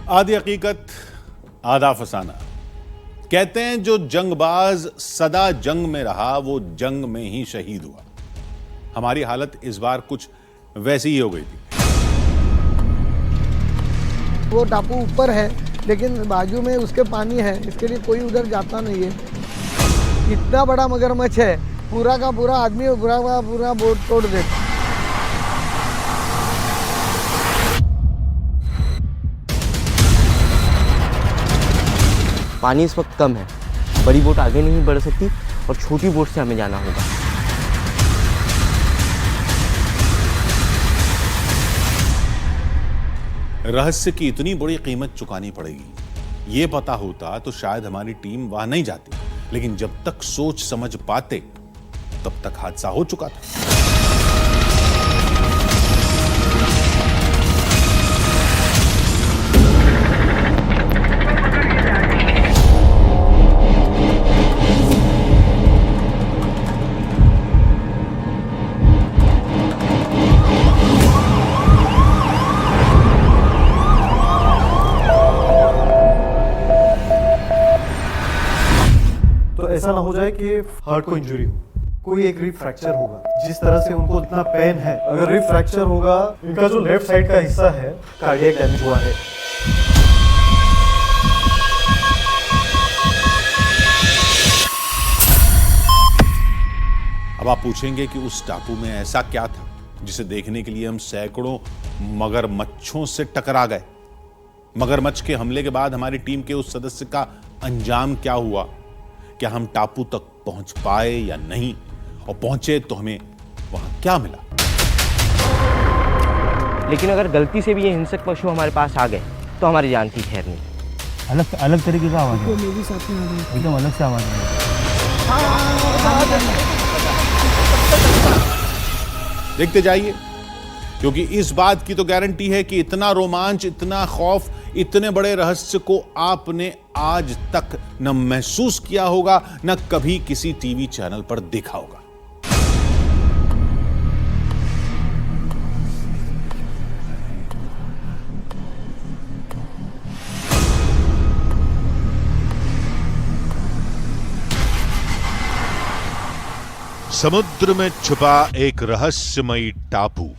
आधी हकीकत आधा फसाना। कहते हैं जो जंगबाज सदा जंग में रहा वो जंग में ही शहीद हुआ। हमारी हालत इस बार कुछ वैसी ही हो गई थी। वो टापू ऊपर है लेकिन बाजू में उसके पानी है, इसके लिए कोई उधर जाता नहीं है। इतना बड़ा मगरमच्छ है, पूरा का पूरा आदमी पूरा का पूरा बोट तोड़ देता। पानी इस वक्त कम है, बड़ी बोट आगे नहीं बढ़ सकती और छोटी बोट से हमें जाना होगा। रहस्य की इतनी बड़ी कीमत चुकानी पड़ेगी, ये पता होता तो शायद हमारी टीम वहां नहीं जाती, लेकिन जब तक सोच समझ पाते तब तक हादसा हो चुका था। तो ऐसा ना हो जाए कि हार्ट को इंजरी हो, कोई एक रिब फ्रैक्चर होगा। जिस तरह से उनको इतना पेन है, अगर रिब फ्रैक्चर होगा, इनका जो लेफ्ट साइड का हिस्सा है कार्डियक डैमेज हुआ है। अब आप पूछेंगे कि उस टापू में ऐसा क्या था जिसे देखने के लिए हम सैकड़ों मगरमच्छों से टकरा गए। मगरमच्छ के हमले के बाद हमारी टीम के उस सदस्य का अंजाम क्या हुआ, क्या हम टापू तक पहुंच पाए या नहीं, और पहुंचे तो हमें वहां क्या मिला। लेकिन अगर गलती से भी ये हिंसक पशु हमारे पास आ गए तो हमारी जान की खैर नहीं। अलग अलग तरीके का आवाज है, एकदम अलग से आवाज है। देखते जाइए, क्योंकि इस बात की तो गारंटी है कि इतना रोमांच, इतना खौफ, इतने बड़े रहस्य को आपने आज तक न महसूस किया होगा, न कभी किसी टीवी चैनल पर देखा होगा। समुद्र में छुपा एक रहस्यमयी टापू।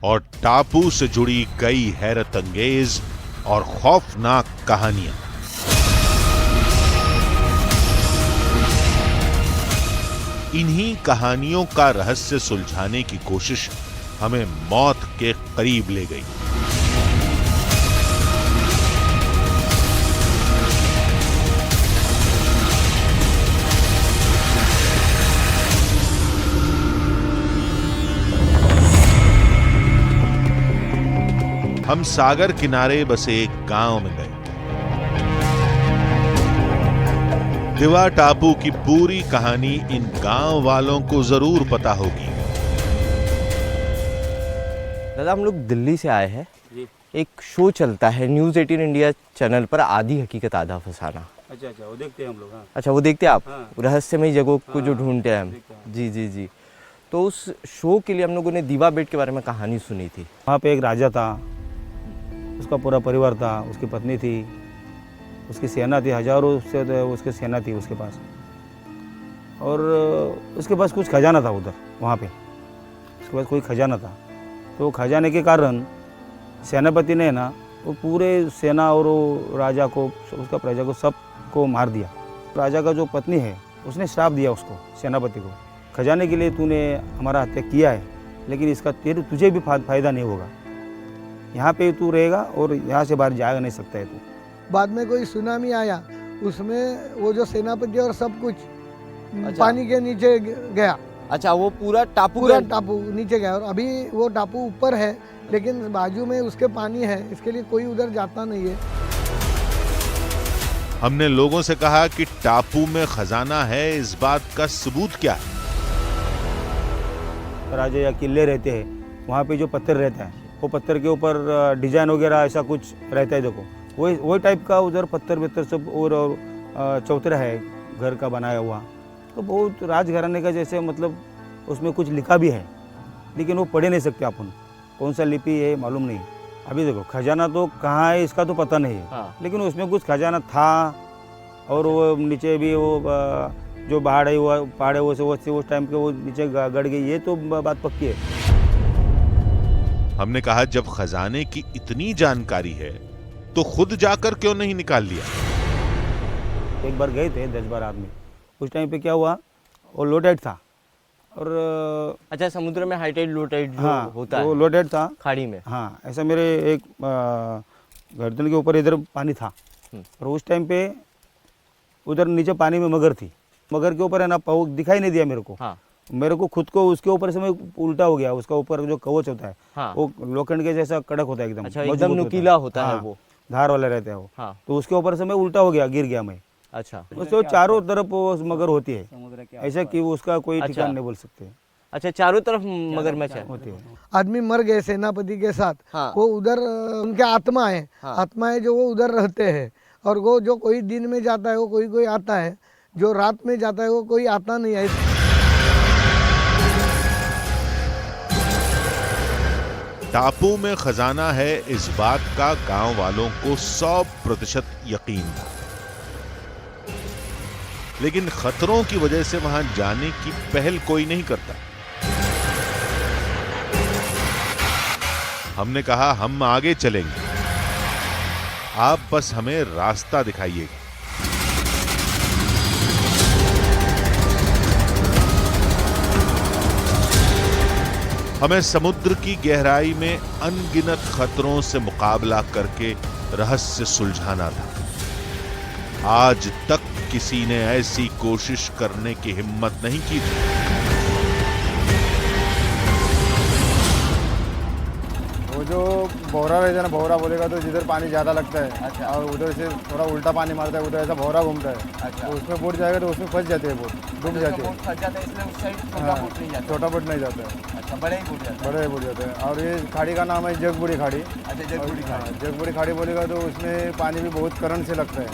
और टापू से जुड़ी कई हैरत अंगेज और खौफनाक कहानियां। इन्हीं कहानियों का रहस्य सुलझाने की कोशिश हमें मौत के करीब ले गई। हम सागर किनारे बसे एक गांव में गए। दिवा टापू की पूरी कहानी इन गांव वालों को जरूर पता होगी। दादा, हम लोग दिल्ली से आए हैं। एक शो चलता है न्यूज़ 18 इंडिया चैनल पर, आधी हकीकत आधा फसाना। अच्छा, वो देखते हैं हम लोग। हाँ। अच्छा, वो देखते हैं आप? हाँ। रहस्यमयी जगहों को जो ढूंढते हैं हम। जी जी जी। तो उस शो के लिए हम लोगों ने दीवा बेट के बारे में कहानी सुनी थी। वहाँ पे एक राजा था, उसका पूरा परिवार था, उसकी पत्नी थी, उसकी सेना थी, हजारों से उसकी सेना थी उसके पास, और उसके पास कुछ खजाना था उधर वहाँ पे। उसके पास कोई खजाना था, तो खजाने के कारण सेनापति ने ना वो पूरे सेना और वो राजा को, उसका प्रजा को, सबको मार दिया। राजा का जो पत्नी है उसने श्राप दिया उसको, सेनापति को, खजाने के लिए तूने हमारा हत्या किया है, लेकिन इसका तुझे भी फायदा नहीं होगा। यहाँ पे तू रहेगा और यहाँ से बाहर जाएगा नहीं सकता है तू। बाद में कोई सुनामी आया, उसमें वो जो सेनापति और सब कुछ पानी के नीचे गया। अच्छा, वो पूरा टापू नीचे गया, और अभी वो टापू ऊपर है लेकिन बाजू में उसके पानी है, इसके लिए कोई उधर जाता नहीं है। हमने लोगों से कहा कि टापू में खजाना है, इस बात का सबूत क्या है। राजा या किले रहते हैं, वहाँ पे जो पत्थर रहता है, वो पत्थर के ऊपर डिजाइन वगैरह ऐसा कुछ रहता है। देखो वही टाइप का उधर पत्थर वत्थर सब, और चौतरा है घर का बनाया हुआ, तो बहुत राजघराने का जैसे मतलब उसमें कुछ लिखा भी है, लेकिन वो पढ़ नहीं सकते अपन, कौन सा लिपि है मालूम नहीं। अभी देखो खजाना तो कहाँ है इसका तो पता नहीं है, हाँ। लेकिन उसमें कुछ खजाना था। और वो नीचे भी वो जो पहाड़ है वो पहाड़ है वो उस टाइम पे वो नीचे गड़ गई, ये तो बात पक्की है। हमने कहा जब खजाने की इतनी जानकारी है तो खुद जाकर क्यों नहीं निकाल लिया? एक बार गए थे 10-12 आदमी, उस टाइम पे क्या हुआ, वो लो टाइड था और अच्छा, समुद्र में हाई टाइड लो टाइड जो हाँ होता वो है लो टाइड था खाड़ी में। हाँ, ऐसा मेरे एक गर्दन के ऊपर इधर पानी था और उस टाइम पे उधर नीचे पानी में मगर थी। मगर के ऊपर है ना पाव दिखाई नहीं दिया मेरे को। हाँ। मेरे को खुद को उसके ऊपर से मैं उल्टा हो गया। उसका ऊपर जो कवच होता है हाँ। वो लोखंड के जैसा कड़क होता है एकदम। अच्छा, मजबूत एकदम होता है। नुकीला होता है हाँ, वो। धार वाला रहता है वो। हाँ। तो उसके ऊपर से मैं उल्टा हो गया, गिर गया मैं। अच्छा उसको चारों तरफ वो मगर होती है, ऐसा कि उसका कोई अच्छा। ठिकाना नहीं बोल सकते। अच्छा, चारों तरफ मगरमच्छ है। होती है। आदमी मर गए सेनापति के साथ। हाँ। वो उधर उनके आत्मा है। हाँ। आत्माएं जो वो उधर रहते हैं, और वो जो कोई दिन में जाता है वो कोई आता है, जो रात में जाता है वो कोई आता नहीं है। टापू में खजाना है, इस बात का गांव वालों को 100% यकीन था, लेकिन खतरों की वजह से वहां जाने की पहल कोई नहीं करता। हमने कहा हम आगे चलेंगे, आप बस हमें रास्ता दिखाइएगा। हमें समुद्र की गहराई में अनगिनत खतरों से मुकाबला करके रहस्य सुलझाना था। आज तक किसी ने ऐसी कोशिश करने की हिम्मत नहीं की थी। वो जो भौरा रहता है ना, भौरा बोलेगा तो जिधर पानी ज़्यादा लगता है। अच्छा। और उधर से थोड़ा उल्टा पानी मारता है, उधर ऐसा भौरा घूमता है। अच्छा। तो उसमें बोट जाएगा तो उसमें फंस जाते हैं, बोट डूब जाते हैं। फंस जाता है, इसलिए उस साइड छोटा बोट नहीं जाता। छोटा बोट नहीं जाता है। अच्छा, बड़े ही बोट जाता है। बड़े बोट जाते हैं। और ये खाड़ी का नाम है जगबुड़ी खाड़ी। अच्छा, जगबुड़ी खाड़ी। जगबुड़ी खाड़ी बोलेगा तो उसमें पानी भी बहुत करंट से लगता है,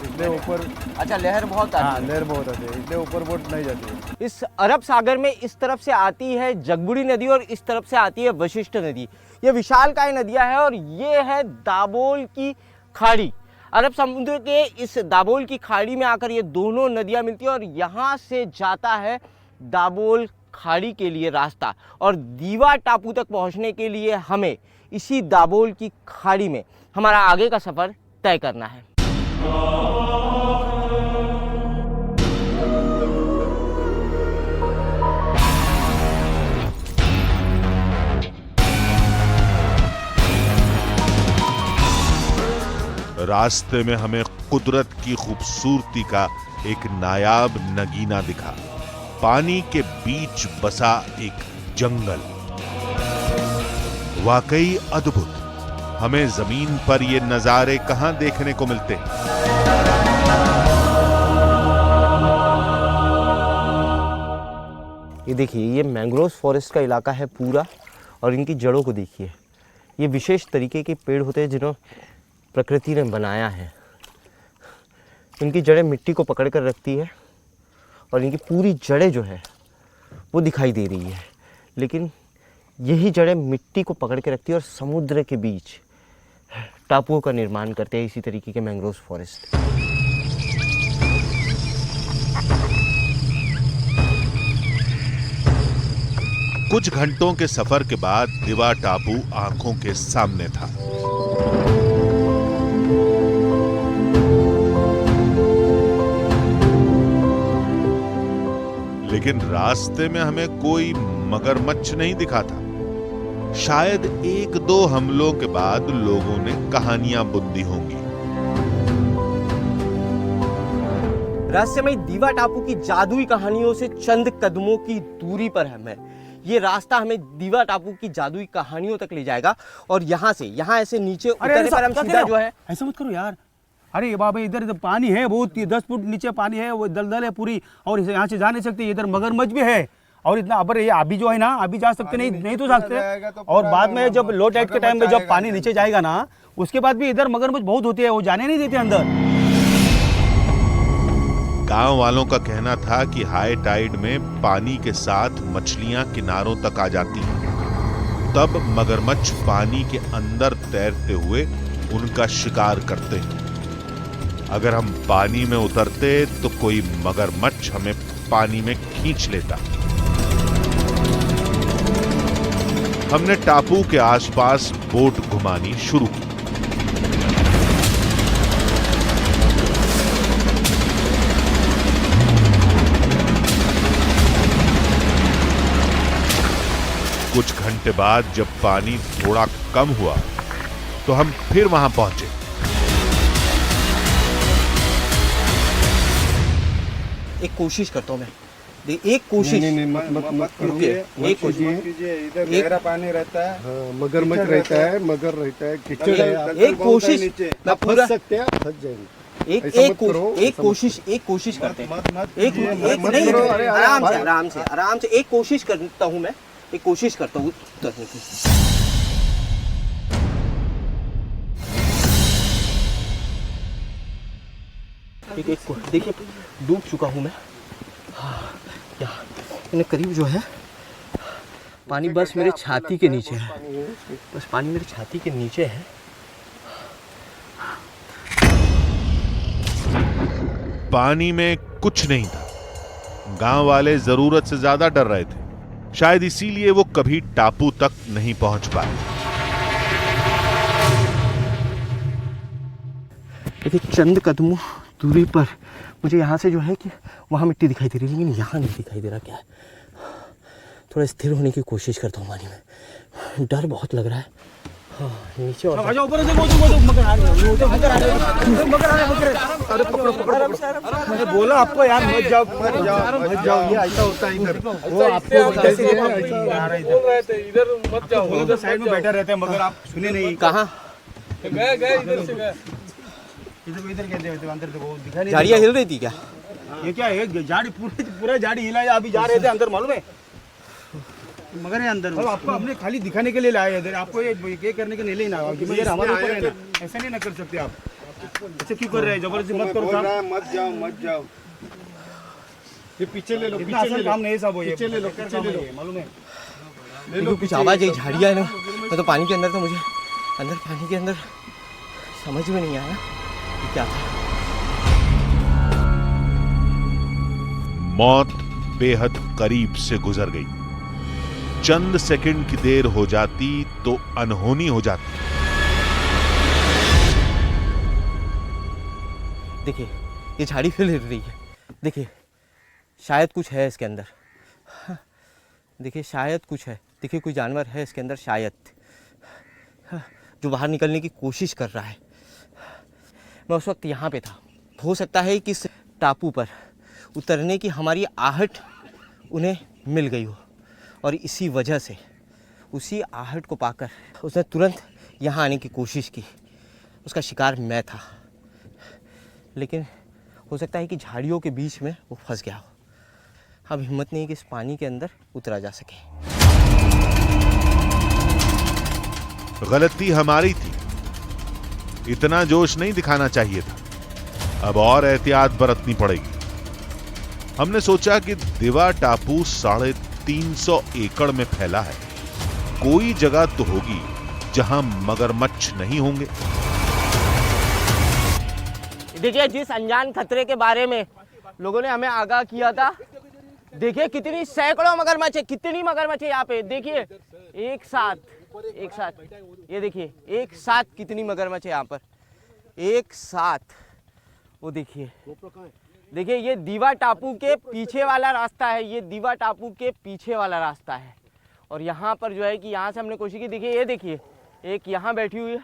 इसलिए ऊपर। अच्छा, लहर बहुत आती हाँ, है। लहर बहुत आती है, इसलिए ऊपर बोट नहीं जाती है। इस अरब सागर में इस तरफ से आती है जगबुड़ी नदी और इस तरफ से आती है वशिष्ठ नदी। ये विशालकाय नदियां हैं और ये है दाबोल की खाड़ी। अरब समुद्र के इस दाबोल की खाड़ी में आकर ये दोनों नदियां मिलती हैं और यहाँ से जाता है दाबोल खाड़ी के लिए रास्ता। और दीवा टापू तक पहुँचने के लिए हमें इसी दाबोल की खाड़ी में हमारा आगे का सफ़र तय करना है। रास्ते में हमें कुदरत की खूबसूरती का एक नायाब नगीना दिखा। पानी के बीच बसा एक जंगल, वाकई अद्भुत। हमें जमीन पर ये नजारे कहां देखने को मिलते हैं। ये देखिए, ये मैंग्रोव फॉरेस्ट का इलाका है पूरा और इनकी जड़ों को देखिए। ये विशेष तरीके के पेड़ होते हैं जिन्हों प्रकृति ने बनाया है। इनकी जड़ें मिट्टी को पकड़ कर रखती है और इनकी पूरी जड़ें जो है वो दिखाई दे रही है, लेकिन यही जड़ें मिट्टी को पकड़ के रखती है और समुद्र के बीच टापुओं का निर्माण करते हैं इसी तरीके के मैंग्रोव फॉरेस्ट। कुछ घंटों के सफर के बाद दिवा टापू आंखों के सामने था। लेकिन रास्ते में हमें कोई मगरमच्छ नहीं दिखा था। शायद 1-2 हमलों के बाद लोगों ने कहानियां बुनी होंगी। रहस्यमय दीवा टापू की जादुई कहानियों से चंद कदमों की दूरी पर हम हैं। ये रास्ता हमें दीवा टापू की जादुई कहानियों तक ले जाएगा और यहाँ ऐसे नीचे उतरने पर हम सीधा जो है। ऐसा मत करो यार। अरे बाबा, इधर पानी है बहुत, 10 फुट नीचे पानी है, वो दलदल है पूरी, और यहाँ से जा नहीं सकते। इधर मगरमच्छ भी है और इतना अबर ये अभी जो है ना, अभी जा सकते नहीं तो जा सकते। और बाद में जब लो टाइड के टाइम में जब पानी नीचे जाएगा ना, उसके बाद भी इधर मगरमच्छ बहुत होती है, वो जाने नहीं देते अंदर। गांव वालों का कहना था कि हाई टाइड में पानी के साथ मछलियां किनारों तक आ जाती हैं। तब मगरमच्छ पानी के अंदर तैरते हुए उनका शिकार करते हैं। अगर हम पानी में उतरते तो कोई मगरमच्छ हमें पानी में खींच लेता। हमने टापू के आसपास बोट घुमानी शुरू की। कुछ घंटे बाद जब पानी थोड़ा कम हुआ तो हम फिर वहां पहुंचे। एक कोशिश करता हूं मैं, एक कोशिश रुकिए, एक कोशिश, इधर गहरा पानी रहता है, मगरमच्छ रहता है, मगर रहता है, कीचड़ है, एक कोशिश मैं पूरा सकते हैं, फंस जाएंगे। एक कोशिश करते हैं, नहीं, आराम से एक कोशिश करता हूं मैं, एक कोशिश करता हूँ उतरने की। देखिए डूब चुका हूँ मैं। यहाँ करीब जो है पानी बस मेरे छाती के नीचे है, बस पानी मेरे छाती के नीचे है। पानी में कुछ नहीं था। गांव वाले जरूरत से ज्यादा डर रहे थे। शायद इसीलिए वो कभी टापू तक नहीं पहुंच पाए। देखिए चंद कदमों दूरी पर मुझे यहाँ से जो है कि वहाँ मिट्टी दिखाई दे रही है, लेकिन यहाँ नहीं दिखाई दे रहा। क्या है, थोड़ा स्थिर होने की कोशिश करता हूँ पानी में, डर बहुत लग रहा है। हाँ, नीचे और मैंने बोला आपको यार मत जाओ, ये ऐसा होता है इधर। वो आपको बोल रहे थे इधर मत जाओ, उधर साइड में बैठे रहते हैं, मगर आप सुने नहीं। कहाँ गए इधर से गए, इधर कहते हैं अंदर देखो, दिखा नहीं। झाड़ियाँ हिल रही थी क्या? ये क्या है, झाड़ी पूरा झाड़ी हिला है। अभी जा रहे थे अंदर, मालूम है, मगर है अंदर। आपको हमने खाली दिखाने के लिए लाया इधर, आपको ये करने के लिए ना, हमारे ऊपर है ना, ऐसा नहीं ना कर सकते आप। ऐसे क्यों कर रहे हैं, जबरदस्ती मत करो साहब, मत जाओ। ये पीछे ले लो, इतना आसान काम नहीं साहब, वो ये ले लो, मालूम है। ले लो, कुछ आवाज आई, झाड़ियाँ है ना। मैं तो पानी के अंदर था, मुझे अंदर पानी के अंदर समझ में नहीं आया कि क्या था। मौत बेहद करीब से गुजर गई। चंद सेकंड की देर हो जाती तो अनहोनी हो जाती। देखिए ये झाड़ी फिर हिल रही है। देखिए शायद कुछ है इसके अंदर। हाँ, देखिए शायद कुछ है। देखिए कोई जानवर है इसके अंदर शायद, हाँ, जो बाहर निकलने की कोशिश कर रहा है। मैं उस वक्त यहाँ पे था। हो सकता है कि इस टापू पर उतरने की हमारी आहट उन्हें मिल गई हो, और इसी वजह से उसी आहट को पाकर उसने तुरंत यहाँ आने की कोशिश की। उसका शिकार मैं था, लेकिन हो सकता है कि झाड़ियों के बीच में वो फंस गया हो। अब हिम्मत नहीं कि इस पानी के अंदर उतरा जा सके। गलती हमारी थी, इतना जोश नहीं दिखाना चाहिए था। अब और एहतियात बरतनी पड़ेगी। हमने सोचा कि दिवा टापू 350 एकड़ में फैला है। कोई जगह तो होगी जहां मगरमच्छ नहीं होंगे। देखिए जिस अनजान खतरे के बारे में लोगों ने हमें आगाह किया था, देखिए कितनी सैकड़ों मगरमच्छ है, कितनी मगरमच्छ है यहाँ पे। देखिए एक साथ ये देखिए एक साथ कितनी मगरमच्छ है यहाँ पर, एक साथ। वो देखिए ये दीवा टापू के पीछे वाला रास्ता है, ये दीवा टापू के पीछे वाला रास्ता है। और यहाँ पर जो है कि यहाँ से हमने कोशिश की। देखिए ये देखिए एक यहाँ बैठी हुई है।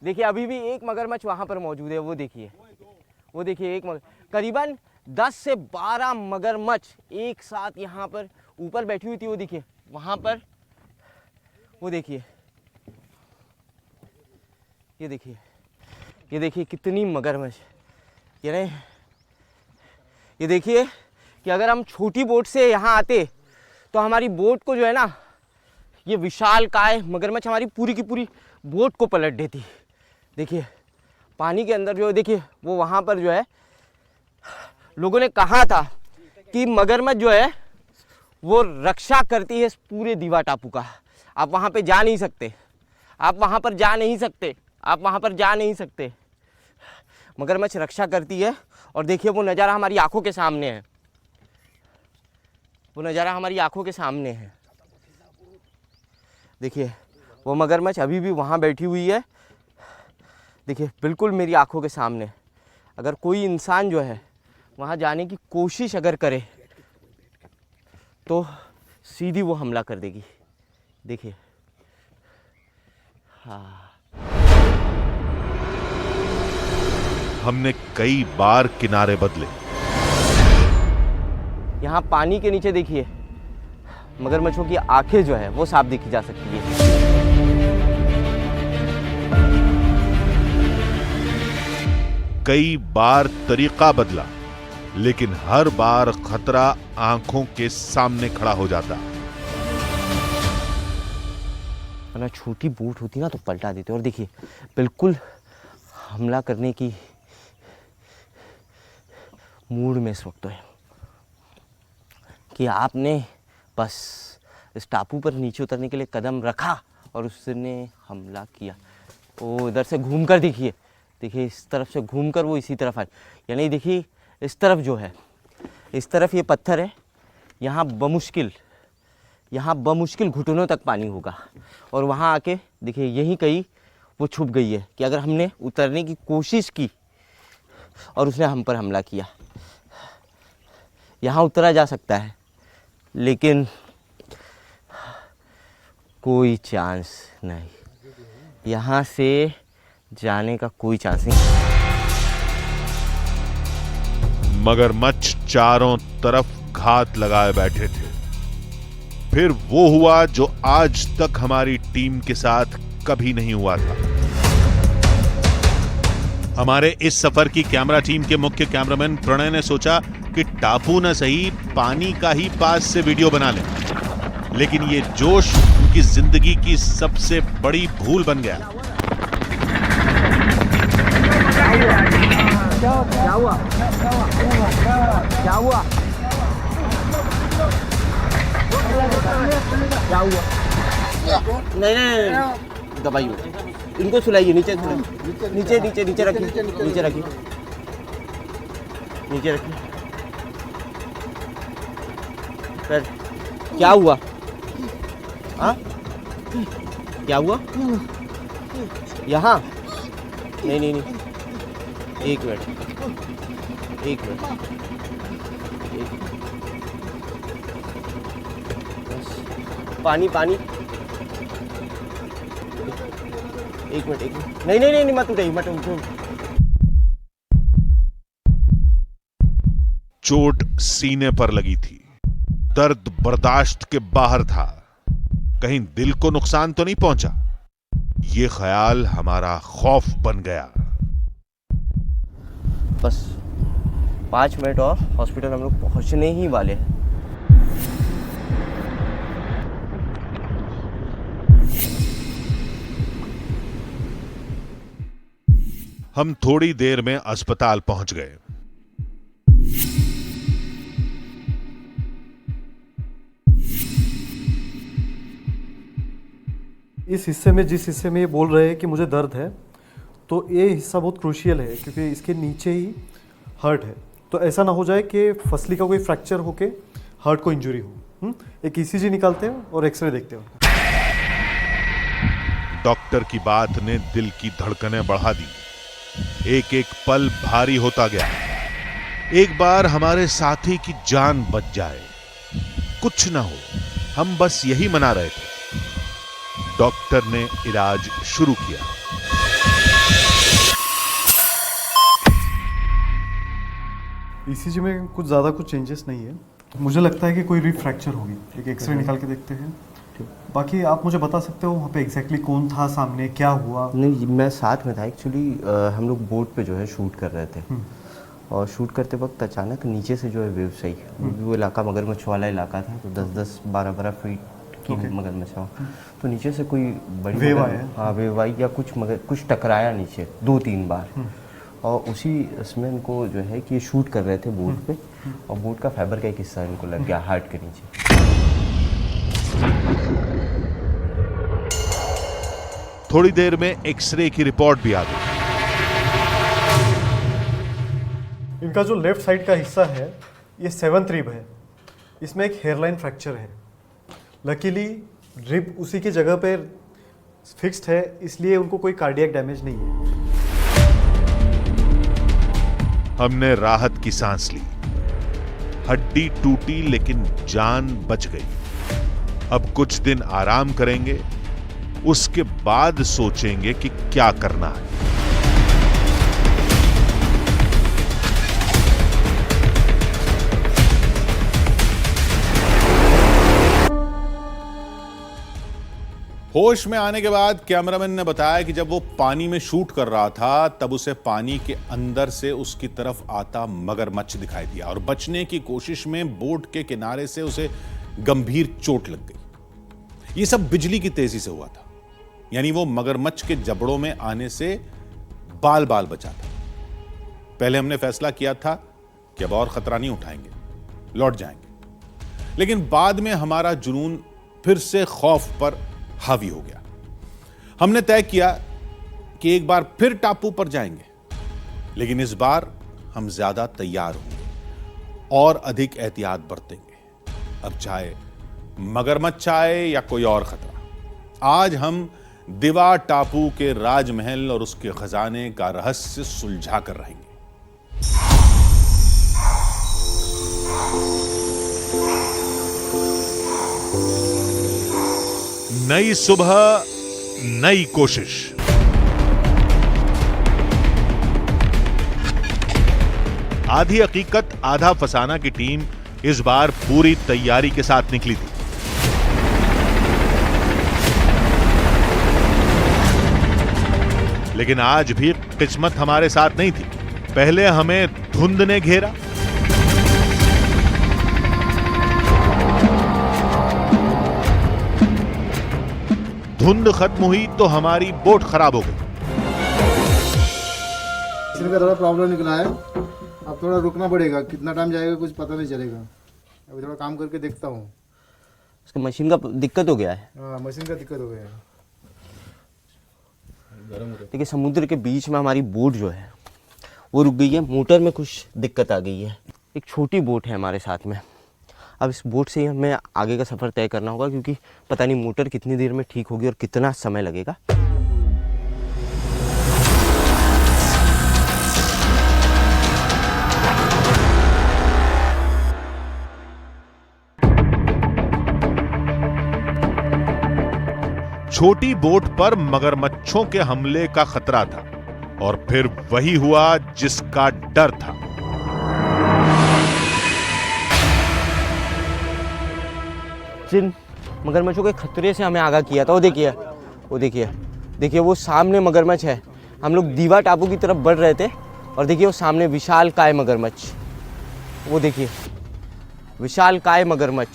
देखिए अभी भी एक मगरमच्छ वहाँ पर मौजूद है। वो देखिए एक करीबन 10 से 12 मगरमच्छ एक साथ यहाँ पर ऊपर बैठी हुई थी। वो देखिए वहाँ पर, वो देखिए ये देखिए कितनी मगरमच्छ। ये देखिए कि अगर हम छोटी बोट से यहाँ आते तो हमारी बोट को जो है ना, ये विशालकाय मगरमच्छ हमारी पूरी की पूरी बोट को पलट देती। देखिए पानी के अंदर जो है, देखिए वो वहाँ पर जो है लोगों ने कहा था कि मगरमच्छ जो है वो रक्षा करती है इस पूरे दीवा टापू का। आप वहाँ पे जा नहीं सकते, आप वहाँ पर जा नहीं सकते, आप वहाँ पर जा नहीं सकते। मगरमच्छ रक्षा करती है। और देखिए वो नज़ारा हमारी आंखों के सामने है, वो नज़ारा हमारी आंखों के सामने है। देखिए वो मगरमच्छ अभी भी वहाँ बैठी हुई है, देखिए बिल्कुल मेरी आंखों के सामने। अगर कोई इंसान जो है वहाँ जाने की कोशिश अगर करे तो सीधी वो हमला कर देगी। देखिए हाँ, हमने कई बार किनारे बदले, यहाँ पानी के नीचे देखिए मगरमच्छों की आंखें जो है वो साफ देखी जा सकती है। कई बार तरीका बदला, लेकिन हर बार खतरा आंखों के सामने खड़ा हो जाता। वरना छोटी बोट होती ना तो पलटा देते। और देखिए बिल्कुल हमला करने की मूड में इस वक्त है कि आपने बस इस टापू पर नीचे उतरने के लिए कदम रखा और उसने हमला किया। वो इधर से घूमकर देखिए, देखिए इस तरफ से घूमकर वो इसी तरफ आए। यानी देखिए इस तरफ जो है, इस तरफ ये पत्थर है, यहाँ बमुश्किल घुटनों तक पानी होगा। और वहाँ आके देखिए यहीं कहीं वो छुप गई है कि अगर हमने उतरने की कोशिश की और उसने हम पर हमला किया। यहाँ उतरा जा सकता है लेकिन कोई चांस नहीं, यहाँ से जाने का कोई चांस नहीं। मगरमच्छ चारों तरफ घात लगाए बैठे थे। फिर वो हुआ जो आज तक हमारी टीम के साथ कभी नहीं हुआ था। हमारे इस सफर की कैमरा टीम के मुख्य कैमरामैन प्रणय ने सोचा कि टापू न सही पानी का ही पास से वीडियो बना लें, लेकिन ये जोश उनकी जिंदगी की सबसे बड़ी भूल बन गया। क्या हुआ? नहीं दबाइए, इनको सुलाइए, नीचे नीचे नीचे नीचे रखिए, नीचे रखिए, नीचे रखिए। फिर क्या हुआ? हाँ क्या हुआ? यहाँ नहीं नहीं नहीं, एक मिनट, एक मिनट, पानी पानी, एक मिनट, एक मिनट, नहीं नहीं नहीं, मत उठाइए, मत उठाइए। चोट सीने पर लगी थी, दर्द बर्दाश्त के बाहर था। कहीं दिल को नुकसान तो नहीं पहुंचा? ये ख्याल हमारा खौफ बन गया। बस 5 मिनट और हॉस्पिटल हम लोग पहुंचने ही वाले हैं। हम थोड़ी देर में अस्पताल पहुंच गए। इस हिस्से में, जिस हिस्से में ये बोल रहे हैं कि मुझे दर्द है, तो ये हिस्सा बहुत क्रूशियल है क्योंकि इसके नीचे ही हर्ट है। तो ऐसा ना हो जाए कि फसली का कोई फ्रैक्चर होके हर्ट को इंजरी हो। एक ईसीजी निकालते हैं और एक्सरे देखते हैं। डॉक्टर की बात ने दिल की धड़कनें बढ़ा दी। एक एक पल भारी होता गया। एक बार हमारे साथी की जान बच जाए, कुछ ना हो, हम बस यही मना रहे थे। डॉक्टर ने इलाज शुरू किया। ईसीजी में कुछ ज़्यादा कुछ चेंजेस नहीं है। मुझे लगता है कि कोई रिब फ्रैक्चर होगी। एक एक्सरे निकाल के देखते हैं। बाकी आप मुझे बता सकते हो वहाँ पे एग्जैक्टली कौन था सामने, क्या हुआ? नहीं, मैं साथ में था एक्चुअली। हम लोग बोट पे जो है शूट कर रहे थे और शूट करते वक्त अचानक नीचे से जो है वेव्स आई। वो इलाका मगरमच्छ वाला इलाका था, तो 10-10, 12-12 फीट की मगरमच्छ। तो नीचे से कोई बड़ी वेव आया? हाँ वेव आई या कुछ, मगर कुछ टकराया नीचे 2-3 बार। और उसी इसमें इनको जो है कि शूट कर रहे थे बोट पे, और बोट का फाइबर का एक हिस्सा इनको लग गया हार्ट के नीचे। थोड़ी देर में एक्सरे की रिपोर्ट भी आ गई। इनका जो लेफ्ट साइड का हिस्सा है ये 7th रिब है, इसमें एक हेयरलाइन फ्रैक्चर है। लकीली रिब उसी की जगह पे फिक्स्ड है, इसलिए उनको कोई कार्डियक डैमेज नहीं है। हमने राहत की सांस ली। हड्डी टूटी लेकिन जान बच गई। अब कुछ दिन आराम करेंगे, उसके बाद सोचेंगे कि क्या करना है। होश में आने के बाद कैमरामैन ने बताया कि जब वो पानी में शूट कर रहा था तब उसे पानी के अंदर से उसकी तरफ आता मगरमच्छ दिखाई दिया और बचने की कोशिश में बोट के किनारे से उसे गंभीर चोट लग गई। ये सब बिजली की तेजी से हुआ था, यानी वो मगरमच्छ के जबड़ों में आने से बाल बाल बचा था। पहले हमने फैसला किया था कि अब और खतरा नहीं उठाएंगे, लौट जाएंगे, लेकिन बाद में हमारा जुनून फिर से खौफ पर हावी हो गया। हमने तय किया कि एक बार फिर टापू पर जाएंगे, लेकिन इस बार हम ज्यादा तैयार होंगे और अधिक एहतियात बरतेंगे। अब चाहे मगरमच्छ आए या कोई और खतरा, आज हम दिवा टापू के राजमहल और उसके खजाने का रहस्य सुलझा कर रहेंगे। नई सुबह, नई कोशिश। आधी हकीकत आधा फसाना की टीम इस बार पूरी तैयारी के साथ निकली थी। लेकिन आज भी किस्मत हमारे साथ नहीं थी। पहले हमें धुंध ने घेरा, धुंध खत्म हुई तो हमारी बोट खराब हो गई। इसका थोड़ा प्रॉब्लम निकला है, अब थोड़ा रुकना पड़ेगा। कितना टाइम जाएगा कुछ पता नहीं चलेगा। अभी थोड़ा काम करके देखता हूँ। उसका मशीन का दिक्कत हो गया है। हाँ, मशीन का दिक्कत हो गया है। देखिए समुद्र के बीच में हमारी बोट जो है वो रुक गई है, मोटर में कुछ दिक्कत आ गई है। एक छोटी बोट है हमारे साथ में। अब इस बोट से ही हमें आगे का सफ़र तय करना होगा, क्योंकि पता नहीं मोटर कितनी देर में ठीक होगी और कितना समय लगेगा। छोटी बोट पर मगरमच्छों के हमले का खतरा था और फिर वही हुआ जिसका डर था। जिन मगरमच्छों के खतरे से हमें आगाह किया था, वो देखिए वो सामने मगरमच्छ है। हम लोग दीवा टापू की तरफ बढ़ रहे थे और देखिए वो सामने विशाल काय मगरमच्छ, वो देखिए विशाल काय मगरमच्छ।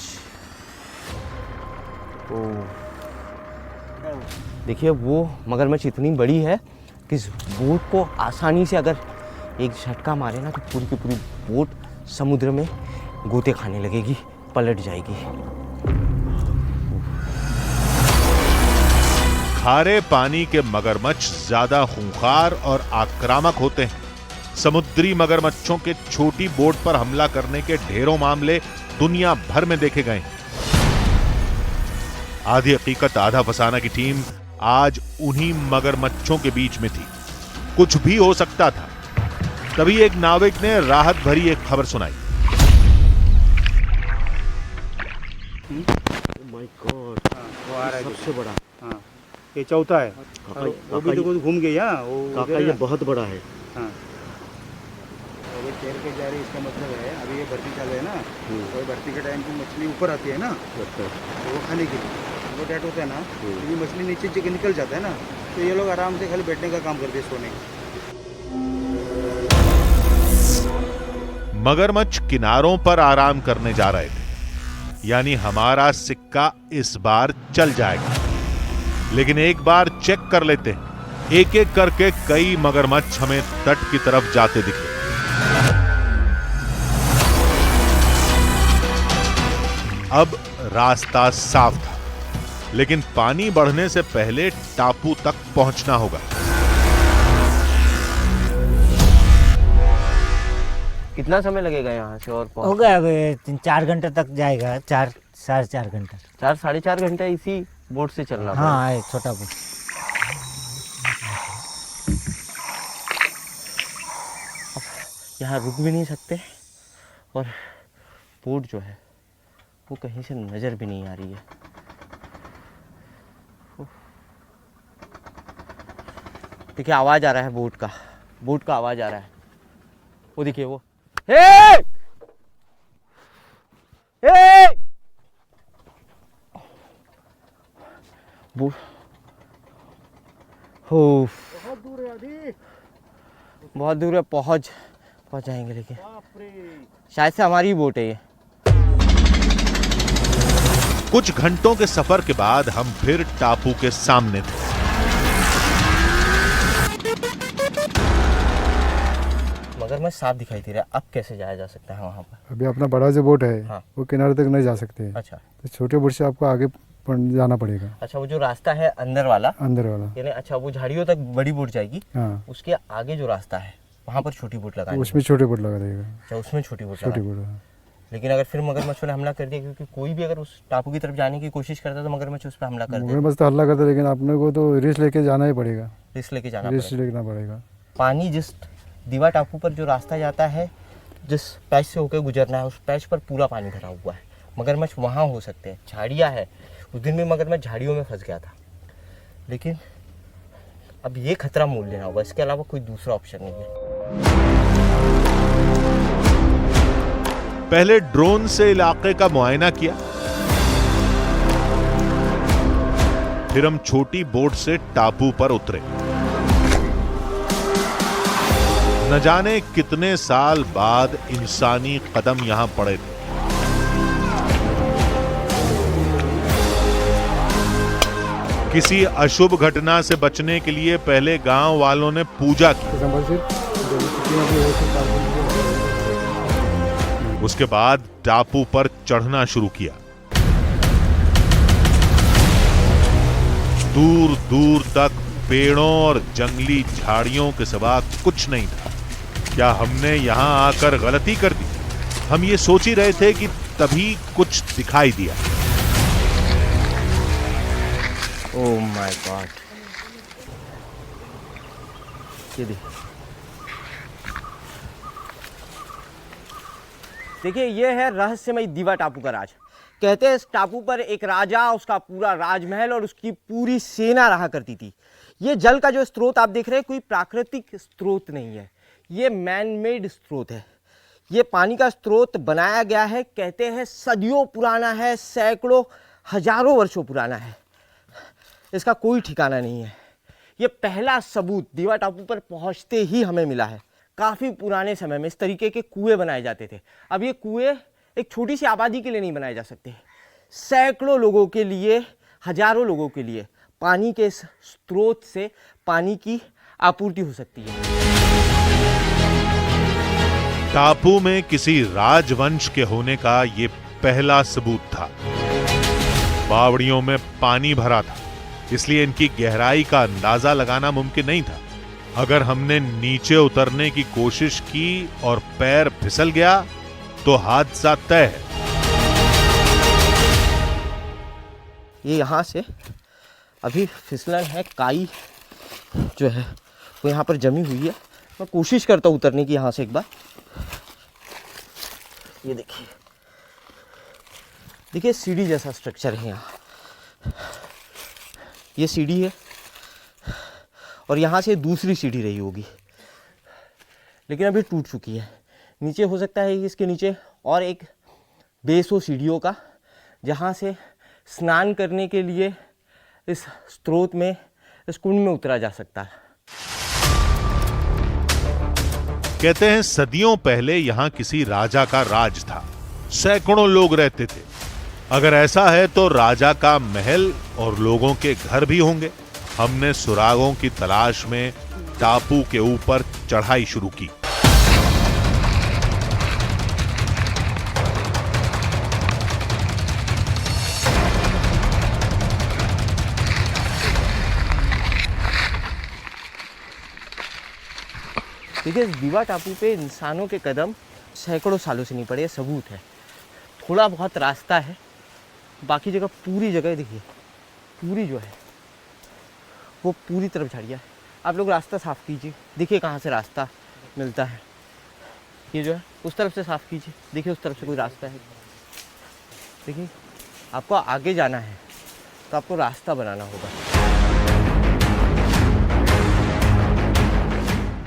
देखिए वो मगरमच्छ इतनी बड़ी है कि इस बोट को आसानी से अगर एक झटका मारे ना तो पूरी की पूरी बोट समुद्र में गोते खाने लगेगी, पलट जाएगी। खारे पानी के मगरमच्छ ज्यादा खूंखार और आक्रामक होते हैं। समुद्री मगरमच्छों के छोटी बोट पर हमला करने के ढेरों मामले दुनिया भर में देखे गए हैं। आधी हकीकत आधा फसाना की टीम आज उन्हीं मगरमच्छों के बीच में थी। कुछ भी हो सकता था। तभी एक नाविक ने राहत भरी एक खबर सुनाई। माय गॉड, वो आ रहा है सबसे बड़ा। हाँ, ये चौथा है। वो भी देखो घूम गया। काका ये बहुत बड़ा है। हाँ, वो तैर के जा रही, इसका मतलब है अभी ये भर्ती चल रही है ना, तो भर्ती के टाइम पे मछली ऊपर आती है ना, तो वो खाने के लिए वो डेट होता है ना, तो मछली नीचे निकल जाता है ना, तो ये लोग आराम से खाली बैठने का काम करते हैं, सोने का। मगरमच्छ किनारों पर आराम करने जा रहे थे, यानी हमारा सिक्का इस बार चल जाएगा। लेकिन एक बार चेक कर लेते हैं एक एक करके कई मगरमच्छ हमें तट की तरफ जाते दिखे। अब रास्ता साफ था, लेकिन पानी बढ़ने से पहले टापू तक पहुंचना होगा। कितना समय लगेगा यहाँ से और हो गया अभी 4 घंटे तक जाएगा, 4 साढ़े 4 घंटे। 4 साढ़े 4 घंटे इसी बोट से चलना पड़ेगा। हाँ है छोटा बोट। यहाँ रुक भी नहीं सकते और बोट जो है वो कहीं से नजर भी नहीं आ रही है। देखिए आवाज आ रहा है बोट का आवाज आ रहा है। वो देखिए वो हे! हे! बोट बहुत दूर है अभी, बहुत दूर है। पहुंच जाएंगे, लेकिन शायद से हमारी ही बोट है ये। कुछ घंटों के सफर के बाद हम फिर टापू के सामने थे। मगरमच्छ साफ दिखाई दे रहा है। अब कैसे जाया जा सकता है वहाँ पर? अभी अपना बड़ा जो बोट है हाँ। वो किनारे तक नहीं जा सकते। अच्छा तो छोटे बोट से आपको आगे जाना पड़ेगा। अच्छा, वो जो रास्ता है अंदर वाला यानी अच्छा वो झाड़ियों तक बड़ी बोट जाएगी। हाँ, उसके आगे जो रास्ता है वहाँ पर छोटी बोट लगानी उसमें छोटे बोट लगा देगा। अच्छा, उसमें छोटी बोट छोटी लगानी। बोट, हाँ। लेकिन अगर फिर मगरमच्छ ने हमला कर दिया, क्योंकि कोई भी अगर उस टापू की तरफ जाने की कोशिश करता तो मगरमच्छ उस पर हमला कर देगा। मगरमच्छ तो हल्ला करता, लेकिन अपने को तो रिस्क लेके जाना ही पड़ेगा। रिस्क लेके जाना रिस्क पड़ेगा। लेना पड़ेगा। पानी जिस दीवा टापू पर जो रास्ता जाता है, जिस पैच से होकर गुजरना है, उस पैच पर पूरा पानी भरा हुआ है। मगरमच्छ वहाँ हो सकते हैं। झाड़ियाँ है, उस दिन भी मगरमच्छ झाड़ियों में फंस गया था। लेकिन अब ये खतरा मोल लेना होगा, इसके अलावा कोई दूसरा ऑप्शन नहीं है। पहले ड्रोन से इलाके का मुआयना किया, फिर हम छोटी बोट से टापू पर उतरे। न जाने कितने साल बाद इंसानी कदम यहां पड़े थे। किसी अशुभ घटना से बचने के लिए पहले गांव वालों ने पूजा की। उसके बाद टापू पर चढ़ना शुरू किया। दूर दूर तक पेड़ों और जंगली झाड़ियों के सिवा कुछ नहीं था। क्या हमने यहां आकर गलती कर दी? हम ये सोच ही रहे थे कि तभी कुछ दिखाई दिया। ओह माय गॉड, ये देखिए, ये है रहस्यमय दीवा टापू का राज। कहते हैं इस टापू पर एक राजा, उसका पूरा राजमहल और उसकी पूरी सेना रहा करती थी। ये जल का जो स्रोत आप देख रहे हैं, कोई प्राकृतिक स्रोत नहीं है, ये मैन मेड स्रोत है। ये पानी का स्रोत बनाया गया है, कहते हैं सदियों पुराना है, सैकड़ों हजारों वर्षों पुराना है। इसका कोई ठिकाना नहीं है। ये पहला सबूत दीवा टापू पर पहुंचते ही हमें मिला है। काफ़ी पुराने समय में इस तरीके के कुएं बनाए जाते थे। अब ये कुएं एक छोटी सी आबादी के लिए नहीं बनाए जा सकते, सैकड़ों लोगों के लिए, हजारों लोगों के लिए पानी के इस स्रोत से पानी की आपूर्ति हो सकती है। टापू में किसी राजवंश के होने का ये पहला सबूत था। बावड़ियों में पानी भरा था, इसलिए इनकी गहराई का अंदाजा लगाना मुमकिन नहीं था। अगर हमने नीचे उतरने की कोशिश की और पैर फिसल गया तो हादसा तय है। ये यहाँ से अभी फिसलन है, काई जो है वो यहाँ पर जमी हुई है। मैं कोशिश करता हूँ उतरने की यहाँ से एक बार। ये देखिए, देखिए सीढ़ी जैसा स्ट्रक्चर है यहाँ। ये सीढ़ी है और यहाँ से दूसरी सीढ़ी रही होगी, लेकिन अभी टूट चुकी है। नीचे हो सकता है कि इसके नीचे और एक बेस हो सीढ़ियों का, जहाँ से स्नान करने के लिए इस स्रोत में, इस कुंड में उतरा जा सकता है। कहते हैं सदियों पहले यहां किसी राजा का राज था, सैकड़ों लोग रहते थे। अगर ऐसा है तो राजा का महल और लोगों के घर भी होंगे। हमने सुरागों की तलाश में टापू के ऊपर चढ़ाई शुरू की। देखिए, इस दीवा टापू पे इंसानों के कदम सैकड़ों सालों से नहीं पड़े, सबूत है। थोड़ा बहुत रास्ता है, बाकी जगह पूरी जगह देखिए, पूरी जो है वो पूरी तरफ झाड़ियाँ है। आप लोग रास्ता साफ़ कीजिए, देखिए कहाँ से रास्ता मिलता है। ये जो है उस तरफ से साफ़ कीजिए, देखिए उस तरफ से कोई रास्ता है। देखिए, आपको आगे जाना है तो आपको रास्ता बनाना होगा।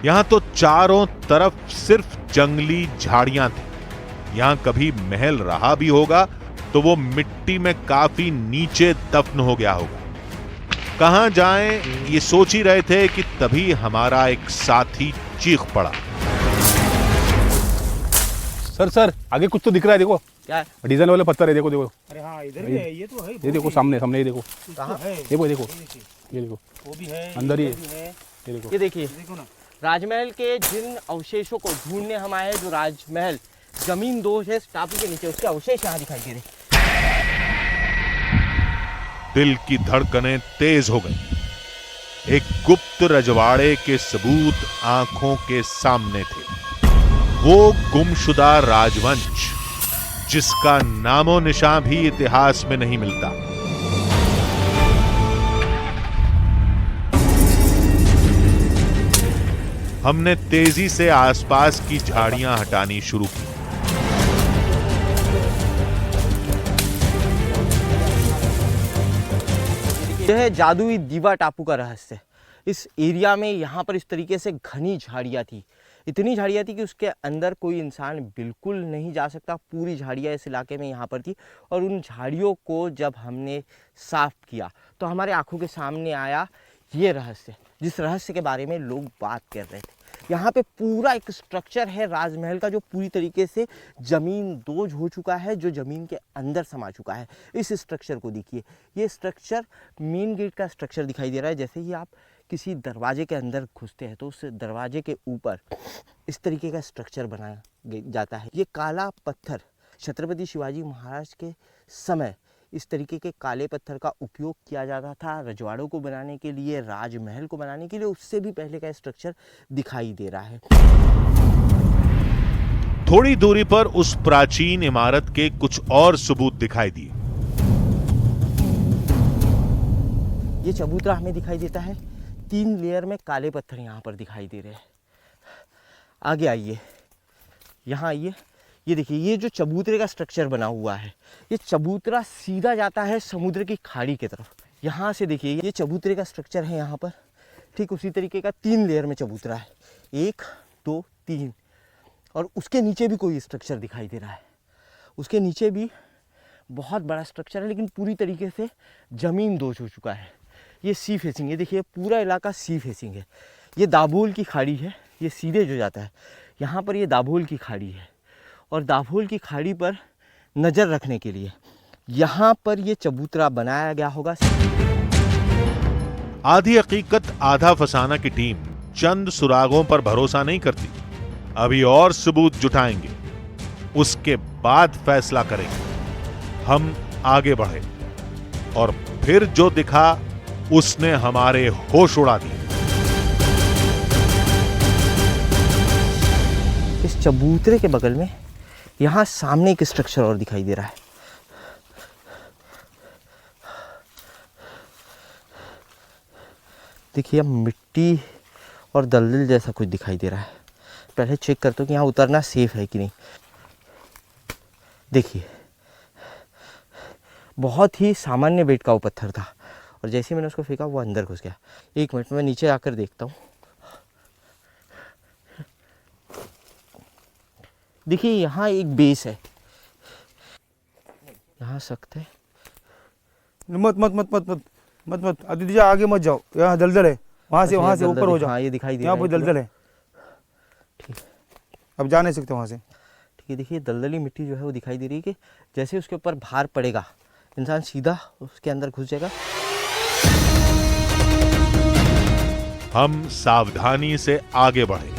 यहां तो चारों तरफ सिर्फ जंगली झाड़ियां थी। यहां कभी महल रहा भी होगा तो वो मिट्टी में काफी नीचे दफन हो गया होगा। कहां जाएं ये सोच ही रहे थे कि तभी हमारा एक साथी चीख पड़ा। सर आगे कुछ तो दिख रहा है, देखो क्या है? डिजाइन वाले पत्थर है, देखो देखो। अरे हाँ, इधर भी है, ये तो है। ये देखो सामने सामने, ये देखो, कहाँ है? देखो देखो, ये देखो, वो भी है, अंदर ही है, ये ये देखो। ये देखिए, देखो ना। राजमहल के जिन अवशेषों को ढूंढने हम आए हैं, जो राजमहल जमीन दोष है टापू के नीचे, उसके अवशेष यहाँ दिखाई दे रहे। दिल की धड़कनें तेज हो गई। एक गुप्त रजवाड़े के सबूत आंखों के सामने थे। वो गुमशुदा राजवंश जिसका नामो निशान भी इतिहास में नहीं मिलता। हमने तेजी से आसपास की झाड़ियां हटानी शुरू की। यह है जादुई दीवा टापू का रहस्य। इस एरिया में यहाँ पर इस तरीके से घनी झाड़ियाँ थी, इतनी झाड़ियाँ थी कि उसके अंदर कोई इंसान बिल्कुल नहीं जा सकता। पूरी झाड़ियाँ इस इलाके में यहाँ पर थी, और उन झाड़ियों को जब हमने साफ किया तो हमारे आंखों के सामने आया ये रहस्य, जिस रहस्य के बारे में लोग बात कर रहे थे। यहाँ पे पूरा एक स्ट्रक्चर है राजमहल का, जो पूरी तरीके से ज़मीन दोज हो चुका है, जो ज़मीन के अंदर समा चुका है। इस स्ट्रक्चर को देखिए, ये स्ट्रक्चर मेन गेट का स्ट्रक्चर दिखाई दे रहा है। जैसे ही आप किसी दरवाजे के अंदर घुसते हैं तो उस दरवाजे के ऊपर इस तरीके का स्ट्रक्चर बनाया जाता है। ये काला पत्थर छत्रपति शिवाजी महाराज के समय इस तरीके के काले पत्थर का उपयोग किया जाता था रजवाड़ों को बनाने के लिए, राजमहल को बनाने के लिए। उससे भी पहले का स्ट्रक्चर दिखाई दे रहा है। थोड़ी दूरी पर उस प्राचीन इमारत के कुछ और सबूत दिखाई दिए। ये चबूतरा हमें दिखाई देता है, 3 लेयर में काले पत्थर यहाँ पर दिखाई दे रहे हैं। आगे आइए, यहाँ आइए, ये देखिए, ये जो चबूतरे का स्ट्रक्चर बना हुआ है, ये चबूतरा सीधा जाता है समुद्र की खाड़ी की तरफ। यहाँ से देखिए, ये चबूतरे का स्ट्रक्चर है यहाँ पर, ठीक उसी तरीके का 3 लेयर में चबूतरा है, 1 2 3, और उसके नीचे भी कोई स्ट्रक्चर दिखाई दे रहा है। उसके नीचे भी बहुत बड़ा स्ट्रक्चर है, लेकिन पूरी तरीके से ज़मीन दोष हो चुका है। ये सी फेसिंग, ये देखिए पूरा इलाका सी फेसिंग है। ये दाभोल की खाड़ी है, ये सीधे जो जाता है यहाँ पर, ये दाभोल की खाड़ी है। और दाभोल की खाड़ी पर नज़र रखने के लिए यहाँ पर ये चबूतरा बनाया गया होगा। आधी हकीकत आधा फसाना की टीम चंद सुरागों पर भरोसा नहीं करती। अभी और सबूत जुटाएंगे, उसके बाद फैसला करेंगे। हम आगे बढ़े और फिर जो दिखा उसने हमारे होश उड़ा दिए। इस चबूतरे के बगल में यहाँ सामने एक स्ट्रक्चर और दिखाई दे रहा है। देखिए, मिट्टी और दलदल जैसा कुछ दिखाई दे रहा है। पहले चेक करता हूँ कि यहाँ उतरना सेफ है कि नहीं। देखिए, बहुत ही सामान्य वेट का वो पत्थर था, और जैसे ही मैंने उसको फेंका वो अंदर घुस गया। 1 मिनट में मैं नीचे आकर देखता हूँ। देखिए, यहाँ एक बेस है, यहाँ सख्त है। मत मत मत मत मत मत मत आदित्य, आगे मत जाओ, यहाँ दलदल है। वहाँ से ऊपर हो जाओ। हाँ, ये दिखाई दे यहाँ रहा है, पर दलदल है। ठीक, अब जा नहीं सकते वहाँ से। ठीक है। देखिए, दलदली मिट्टी जो है वो दिखाई दे रही है कि जैसे उसके ऊपर भार पड़ेगा इंसान सीधा उसके अंदर घुस जाएगा। हम सावधानी से आगे बढ़े।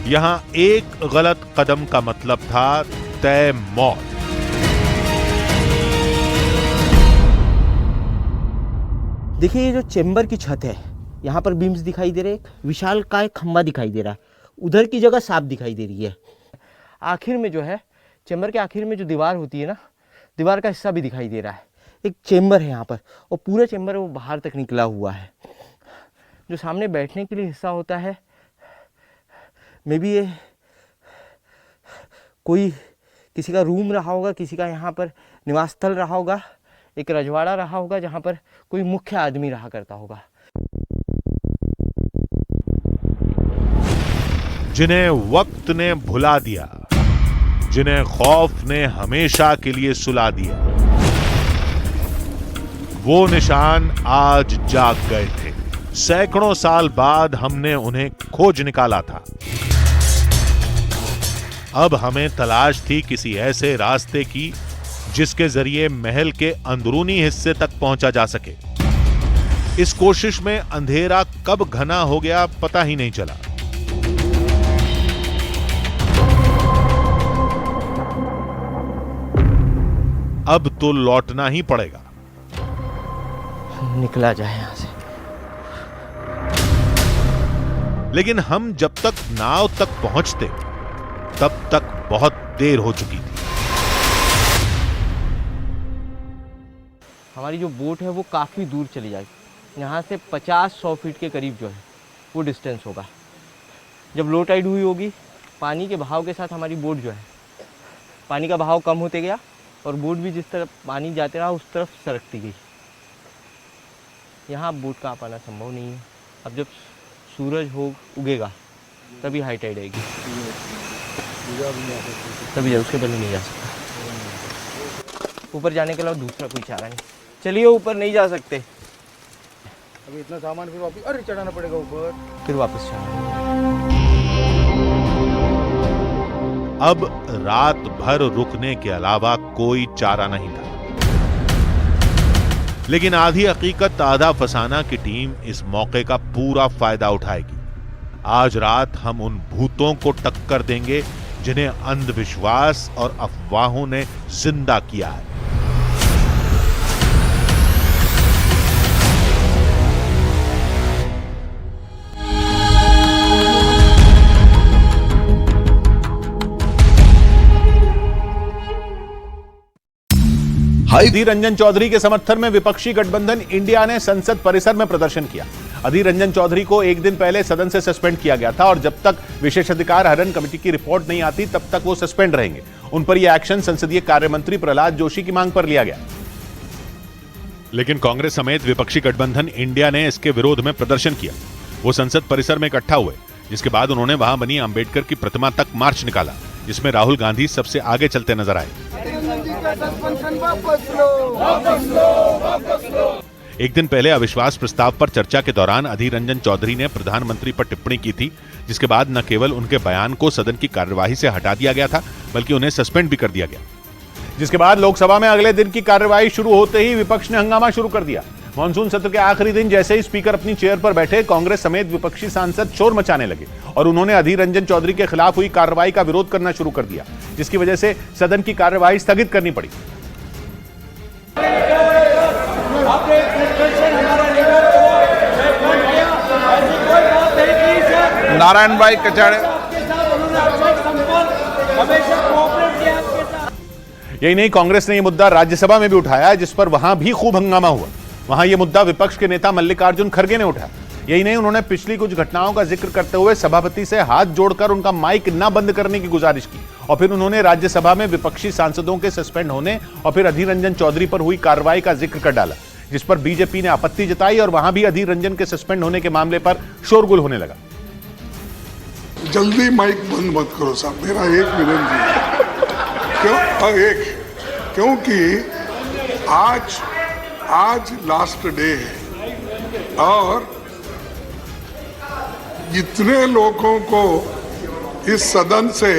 यहां एक गलत कदम का मतलब था तय मौत। देखिए ये जो चेंबर की छत है, यहाँ पर बीम्स दिखाई दे रहे हैं, एक विशाल का एक खंबा दिखाई दे रहा है, उधर की जगह साफ दिखाई दे रही है। आखिर में जो है चेंबर के आखिर में जो दीवार होती है ना, दीवार का हिस्सा भी दिखाई दे रहा है। एक चेंबर है यहाँ पर और पूरा चेंबर वो बाहर तक निकला हुआ है। जो सामने बैठने के लिए हिस्सा होता है, मे बी ये कोई किसी का रूम रहा होगा, किसी का यहाँ पर निवास स्थल रहा होगा, एक रजवाड़ा रहा होगा जहाँ पर कोई मुख्य आदमी रहा करता होगा। जिन्हें वक्त ने भुला दिया, जिन्हें खौफ ने हमेशा के लिए सुला दिया, वो निशान आज जाग गए थे। सैकड़ों साल बाद हमने उन्हें खोज निकाला था। अब हमें तलाश थी किसी ऐसे रास्ते की जिसके जरिए महल के अंदरूनी हिस्से तक पहुंचा जा सके। इस कोशिश में अंधेरा कब घना हो गया पता ही नहीं चला। अब तो लौटना ही पड़ेगा। निकला जाए यहां से। लेकिन हम जब तक नाव तक पहुंचते तब तक बहुत देर हो चुकी थी। हमारी जो बोट है वो काफ़ी दूर चली जाएगी। यहाँ से 50-100 फीट के करीब जो है वो डिस्टेंस होगा। जब लो टाइड हुई होगी, पानी के बहाव के साथ हमारी बोट जो है, पानी का बहाव कम होते गया और बोट भी जिस तरफ पानी जाते रहा उस तरफ सरकती गई। यहाँ बोट का आ पाना संभव नहीं है। अब जब सूरज उगेगा तभी हाई टाइड आएगी, तभी उसके पहले नहीं जा सकता। ऊपर जाने के अलावा दूसरा कोई चारा नहीं। चलिए ऊपर नहीं जा सकते। अभी इतना सामान फिर वापस अरे चढ़ाना पड़ेगा ऊपर, फिर वापस चढ़ाना। अब रात भर रुकने के अलावा कोई चारा नहीं था। लेकिन आधी हकीकत आधा फसाना की टीम इस मौके का पूरा फायदा उठाएगी। आज रात हम उन भूतों को टक्कर देंगे जिन्हें अंधविश्वास और अफवाहों ने जिंदा किया है। अधीर रंजन चौधरी के समर्थन में विपक्षी गठबंधन इंडिया ने संसद परिसर में प्रदर्शन किया। अधीर रंजन चौधरी को एक दिन पहले सदन से सस्पेंड किया गया था और जब तक विशेषाधिकार हनन कमेटी की रिपोर्ट नहीं आती तब तक वो सस्पेंड रहेंगे। उन पर यह एक्शन संसदीय कार्य मंत्री प्रहलाद जोशी की मांग पर लिया गया। लेकिन कांग्रेस समेत विपक्षी गठबंधन इंडिया ने इसके विरोध में प्रदर्शन किया। वो संसद परिसर में इकट्ठा हुए, जिसके बाद उन्होंने वहां बनी अंबेडकर की प्रतिमा तक मार्च निकाला, जिसमें राहुल गांधी सबसे आगे चलते नजर आए। एक दिन पहले अविश्वास प्रस्ताव पर चर्चा के दौरान अधीर रंजन चौधरी ने प्रधानमंत्री पर टिप्पणी की थी, जिसके बाद न केवल उनके बयान को सदन की कार्यवाही से हटा दिया गया था बल्कि उन्हें सस्पेंड भी कर दिया गया। जिसके बाद लोकसभा में अगले दिन की कार्यवाही शुरू होते ही विपक्ष ने हंगामा शुरू कर दिया। मानसून सत्र के आखिरी दिन जैसे ही स्पीकर अपनी चेयर पर बैठे, कांग्रेस समेत विपक्षी सांसद शोर मचाने लगे और उन्होंने अधीर रंजन चौधरी के खिलाफ हुई कार्रवाई का विरोध करना शुरू कर दिया, जिसकी वजह से सदन की कार्यवाही स्थगित करनी पड़ी। नारायण भाई कचाड़े। यही नहीं, कांग्रेस ने यह मुद्दा राज्यसभा में भी उठाया, जिस पर वहां भी खूब हंगामा हुआ। वहां यह मुद्दा विपक्ष के नेता मल्लिकार्जुन खड़गे ने उठाया। यही नहीं, उन्होंने पिछली कुछ घटनाओं का जिक्र करते हुए सभापति से हाथ जोड़कर उनका माइक न बंद करने की गुजारिश की और फिर उन्होंने राज्यसभा में विपक्षी सांसदों के सस्पेंड होने और फिर अधीर रंजन चौधरी पर हुई कार्रवाई का जिक्र कर डाला, जिस पर बीजेपी ने आपत्ति जताई और वहां भी अधीर रंजन के सस्पेंड होने के मामले पर शोरगुल होने लगा। जल्दी माइक बंद मत करो साहब, मेरा एक विनती है। क्योंकि आज लास्ट डे है और जितने लोगों को इस सदन से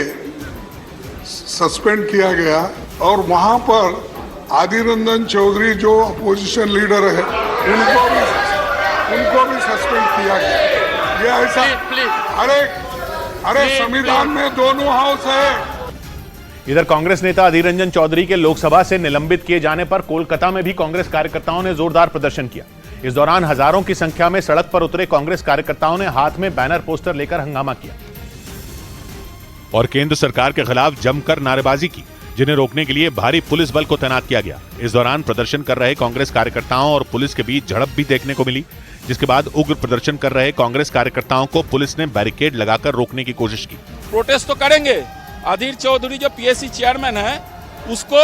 सस्पेंड किया गया और वहां पर अधीर रंजन चौधरी जो अपोजिशन लीडर है उनको भी सस्पेंड किया गया। ये ऐसा अरे संविधान में दोनों हाउस है। इधर कांग्रेस नेता अधीर रंजन चौधरी के लोकसभा से निलंबित किए जाने पर कोलकाता में भी कांग्रेस कार्यकर्ताओं ने जोरदार प्रदर्शन किया। इस दौरान हजारों की संख्या में सड़क पर उतरे कांग्रेस कार्यकर्ताओं ने हाथ में बैनर पोस्टर लेकर हंगामा किया और केंद्र सरकार के खिलाफ जमकर नारेबाजी की, जिन्हें रोकने के लिए भारी पुलिस बल को तैनात किया गया। इस दौरान प्रदर्शन कर रहे कांग्रेस कार्यकर्ताओं और पुलिस के बीच झड़प भी देखने को मिली, जिसके बाद उग्र प्रदर्शन कर रहे कांग्रेस कार्यकर्ताओं को पुलिस ने बैरिकेड लगाकर रोकने की कोशिश की। प्रोटेस्ट तो करेंगे। अधीर चौधरी जो पीएससी चेयरमैन है, उसको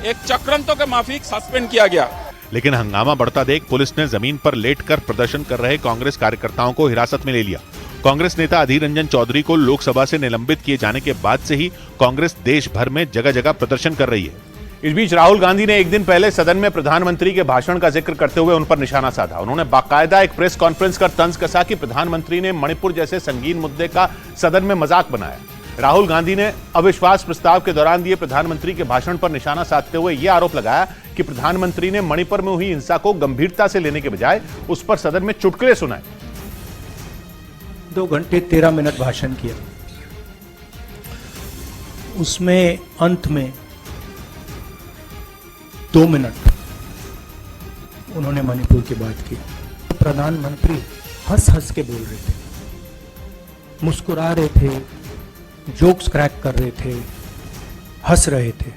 एक चक्रांतों के माफिक सस्पेंड किया गया। लेकिन हंगामा बढ़ता देख पुलिस ने जमीन पर लेटकर प्रदर्शन कर रहे कांग्रेस कार्यकर्ताओं को हिरासत में ले लिया। कांग्रेस नेता अधीर रंजन चौधरी को लोकसभा से निलंबित किए जाने के बाद से ही कांग्रेस देश भर में जगह जगह प्रदर्शन कर रही है। इस बीच राहुल गांधी ने एक दिन पहले सदन में प्रधानमंत्री के भाषण का जिक्र करते हुए उन पर निशाना साधा। उन्होंने बाकायदा एक प्रेस कॉन्फ्रेंस कर तंज कसा कि प्रधानमंत्री ने मणिपुर जैसे संगीन मुद्दे का सदन में मजाक बनाया। राहुल गांधी ने अविश्वास प्रस्ताव के दौरान दिए प्रधानमंत्री के भाषण पर निशाना साधते हुए यह आरोप लगाया कि प्रधानमंत्री ने मणिपुर में हुई हिंसा को गंभीरता से लेने के बजाय उस पर सदन में चुटकुले सुनाए। 2 घंटे 13 मिनट भाषण किया, उसमें अंत में 2 मिनट उन्होंने मणिपुर की बात की। प्रधानमंत्री हंस हंस के बोल रहे थे, मुस्कुरा रहे थे, जोक्स क्रैक कर रहे थे, हंस रहे थे।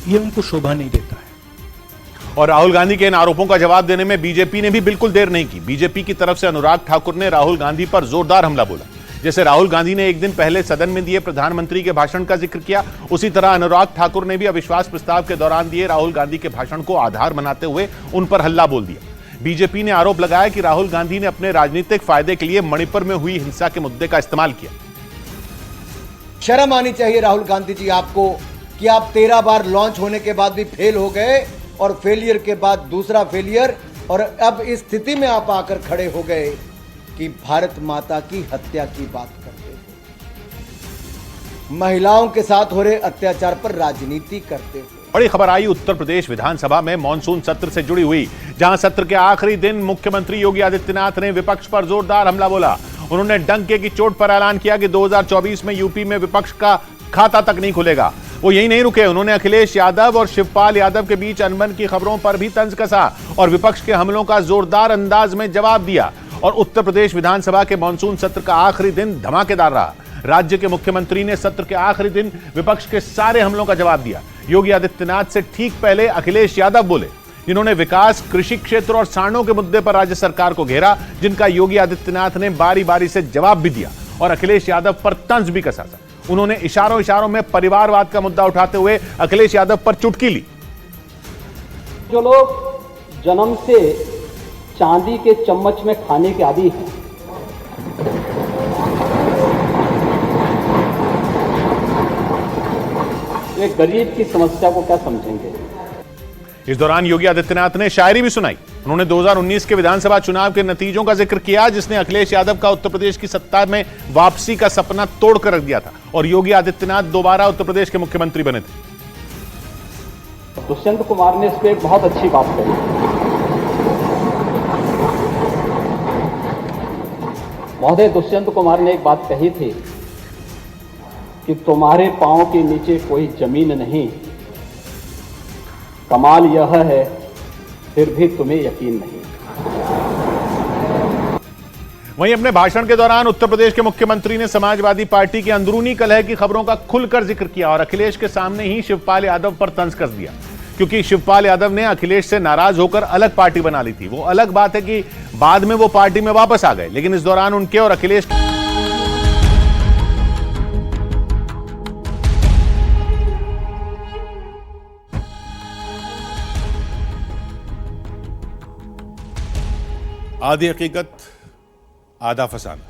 ये उनको शोभा नहीं देता है। और राहुल गांधी के इन आरोपों का जवाब देने में बीजेपी ने भी बिल्कुल देर नहीं की। बीजेपी की तरफ से अनुराग ठाकुर ने राहुल गांधी पर जोरदार हमला बोला। जैसे राहुल गांधी ने एक दिन पहले सदन में दिए प्रधानमंत्री के भाषण का जिक्र किया, उसी तरह अनुराग ठाकुर ने भी अविश्वास प्रस्ताव के दौरान दिए राहुल गांधी के भाषण को आधार बनाते हुए उन पर हल्ला बोल दिया। बीजेपी ने आरोप लगाया कि राहुल गांधी ने अपने राजनीतिक फायदे के लिए मणिपुर में हुई हिंसा के मुद्दे का इस्तेमाल किया। शर्म आनी चाहिए राहुल गांधी जी आपको कि आप 13 बार लॉन्च होने के बाद भी फेल हो गए और फेलियर के बाद दूसरा फेलियर, और अब इस स्थिति में आप आकर खड़े हो गए कि भारत माता की हत्या की बात करते हो, महिलाओं के साथ हो रहे अत्याचार पर राजनीति करते हो। बड़ी खबर आई उत्तर प्रदेश विधानसभा में मॉनसून सत्र से जुड़ी हुई, जहां सत्र के आखिरी दिन मुख्यमंत्री योगी आदित्यनाथ ने विपक्ष पर जोरदार हमला बोला। उन्होंने डंके की चोट पर ऐलान किया कि 2024 में यूपी में विपक्ष का खाता तक नहीं खुलेगा। वो यही नहीं रुके, उन्होंने अखिलेश यादव और शिवपाल यादव के बीच अनबन की खबरों पर भी तंज कसा और विपक्ष के हमलों का जोरदार अंदाज में जवाब दिया। और उत्तर प्रदेश विधानसभा के मॉनसून सत्र का आखिरी दिन धमाकेदार रहा। राज्य के मुख्यमंत्री ने सत्र के आखिरी दिन विपक्ष के सारे हमलों का जवाब दिया। योगी आदित्यनाथ से ठीक पहले अखिलेश यादव बोले, जिन्होंने विकास, कृषि क्षेत्र और सांडों के मुद्दे पर राज्य सरकार को घेरा, जिनका योगी आदित्यनाथ ने बारी बारी से जवाब भी दिया और अखिलेश यादव पर तंज भी कसा। उन्होंने इशारों इशारों में परिवारवाद का मुद्दा उठाते हुए अखिलेश यादव पर चुटकी ली। जो लोग जन्म से चांदी के चम्मच में खाने के आदी हैं, एक गरीब की समस्या को क्या समझेंगे। इस दौरान योगी आदित्यनाथ ने शायरी भी सुनाई। उन्होंने 2019 के विधानसभा चुनाव के नतीजों का जिक्र किया, जिसने अखिलेश यादव का उत्तर प्रदेश की सत्ता में वापसी का सपना तोड़कर रख दिया था और योगी आदित्यनाथ दोबारा उत्तर प्रदेश के मुख्यमंत्री बने थे। दुष्यंत कुमार ने इस पर एक बहुत अच्छी बात कही। महोदय, दुष्यंत कुमार ने एक बात कही थी कि तुम्हारे पांव के नीचे कोई जमीन नहीं, कमाल यह है फिर भी तुम्हें यकीन नहीं। वहीं अपने भाषण के दौरान उत्तर प्रदेश के मुख्यमंत्री ने समाजवादी पार्टी की अंदरूनी कलह की खबरों का खुलकर जिक्र किया और अखिलेश के सामने ही शिवपाल यादव पर तंज कस दिया, क्योंकि शिवपाल यादव ने अखिलेश से नाराज होकर अलग पार्टी बना ली थी। वो अलग बात है कि बाद में वो पार्टी में वापस आ गए, लेकिन इस दौरान उनके और अखिलेश आधी हकीकत आधा फसाना।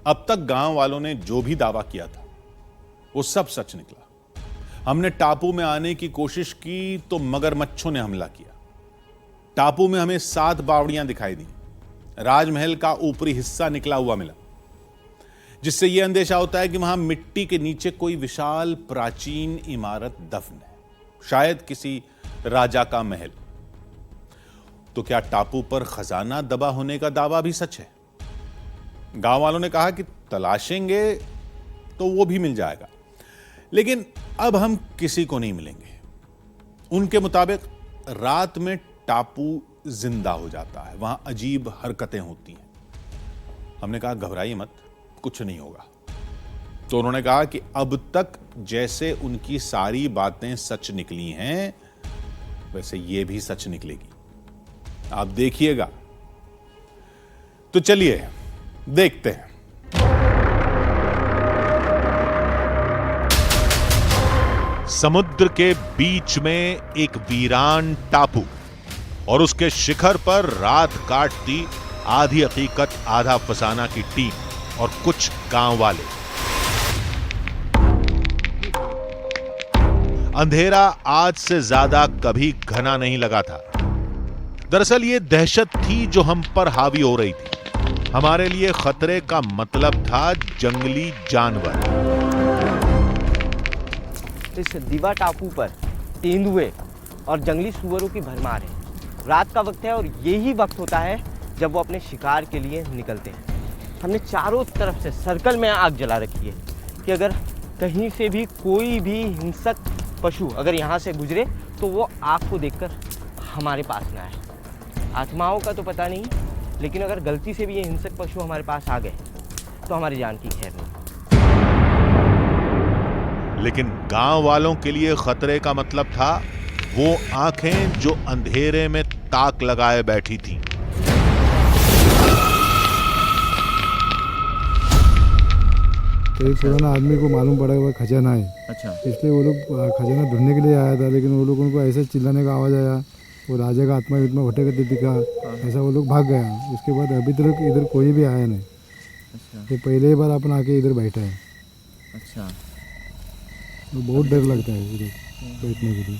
अब तक गांव वालों ने जो भी दावा किया था वो सब सच निकला। हमने टापू में आने की कोशिश की तो मगरमच्छों ने हमला किया। टापू में हमें 7 बावड़ियां दिखाई दी। राजमहल का ऊपरी हिस्सा निकला हुआ मिला, जिससे यह अंदेशा होता है कि वहां मिट्टी के नीचे कोई विशाल प्राचीन इमारत दफन है, शायद किसी राजा का महल। तो क्या टापू पर खजाना दबा होने का दावा भी सच है? गांव वालों ने कहा कि तलाशेंगे तो वो भी मिल जाएगा, लेकिन अब हम किसी को नहीं मिलेंगे। उनके मुताबिक रात में टापू जिंदा हो जाता है, वहां अजीब हरकतें होती हैं। हमने कहा घबराइए मत, कुछ नहीं होगा। तो उन्होंने कहा कि अब तक जैसे उनकी सारी बातें सच निकली हैं, वैसे ये भी सच निकलेगी, आप देखिएगा। तो चलिए देखते हैं। समुद्र के बीच में एक वीरान टापू और उसके शिखर पर रात काटती आधी हकीकत आधा फसाना की टीम और कुछ गांव वाले। अंधेरा आज से ज्यादा कभी घना नहीं लगा था। दरअसल ये दहशत थी जो हम पर हावी हो रही थी। हमारे लिए खतरे का मतलब था जंगली जानवर। इस दिवा टापू पर तेंदुए और जंगली सुअरों की भरमार है। रात का वक्त है और यही वक्त होता है जब वो अपने शिकार के लिए निकलते हैं। हमने चारों तरफ से सर्कल में आग जला रखी है कि अगर कहीं से भी कोई भी हिंसक पशु अगर यहाँ से गुजरे तो वो आग को देखकर हमारे पास ना आए। आत्माओं का तो पता नहीं, लेकिन अगर गलती से भी ये हिंसक पशु हमारे पास आ गए तो हमारी जान की खैर नहीं। लेकिन गांव वालों के लिए खतरे का मतलब था वो आंखें जो अंधेरे में ताक लगाए बैठी थीं। तो एक पुराना आदमी को मालूम पड़ा हुआ खजाना है। अच्छा। इसलिए वो लोग खजाना ढूंढने के लिए आया था, लेकिन वो लोग उनको ऐसे चिल्लाने का आवाज़ आया, वो राजा का आत्मा इतना भटकते दिखा, ऐसा वो लोग भाग गया। उसके बाद अभी तक इधर कोई भी आया नहीं। अच्छा। ये पहले ही बार अपन आके इधर बैठा है। अच्छा। तो बहुत डर लगता है इधर बैठने के लिए।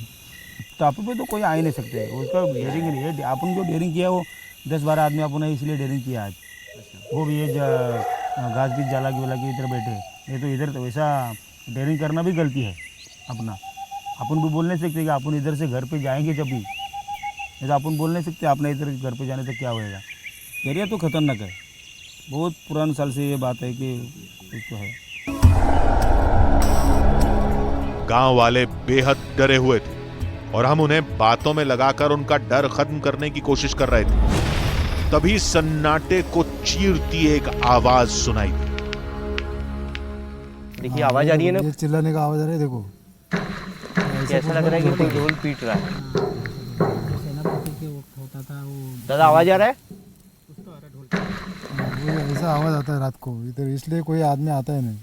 टापू पे तो कोई आ ही नहीं सकते, उसका डेयरिंग नहीं है। अपन जो डेयरिंग किया वो 10-12 आदमी अपन ने इसलिए डेयरिंग किया आज। वो भी ये घास बीज जाला की इधर बैठे, ये तो इधर तो वैसा डेयरिंग करना भी गलती है अपना। अपन भी बोल नहीं सकते कि अपन इधर से घर पे जाएंगे जब भी, ऐसा अपन बोल नहीं सकते आपने इधर घर पे जाने तक क्या होएगा। एरिया तो खतरनाक है, बहुत पुराने साल से ये बात है कि कुछ तो है। गांव वाले बेहद डरे हुए थे और हम उन्हें बातों में लगाकर उनका डर खत्म करने की कोशिश कर रहे थे। तभी सन्नाटे को चीरती एक आवाज सुनाई दी। देखिए आवाज आ रही है ना, ये चिल्लाने का आवाज आ रहा है। देखो ऐसा लग रहा है कि कोई ढोल पीट रहा है। दादा आवाज आ रहा है? ऐसा आवाज आता है रात को इधर, इसलिए कोई आदमी आता है नहीं।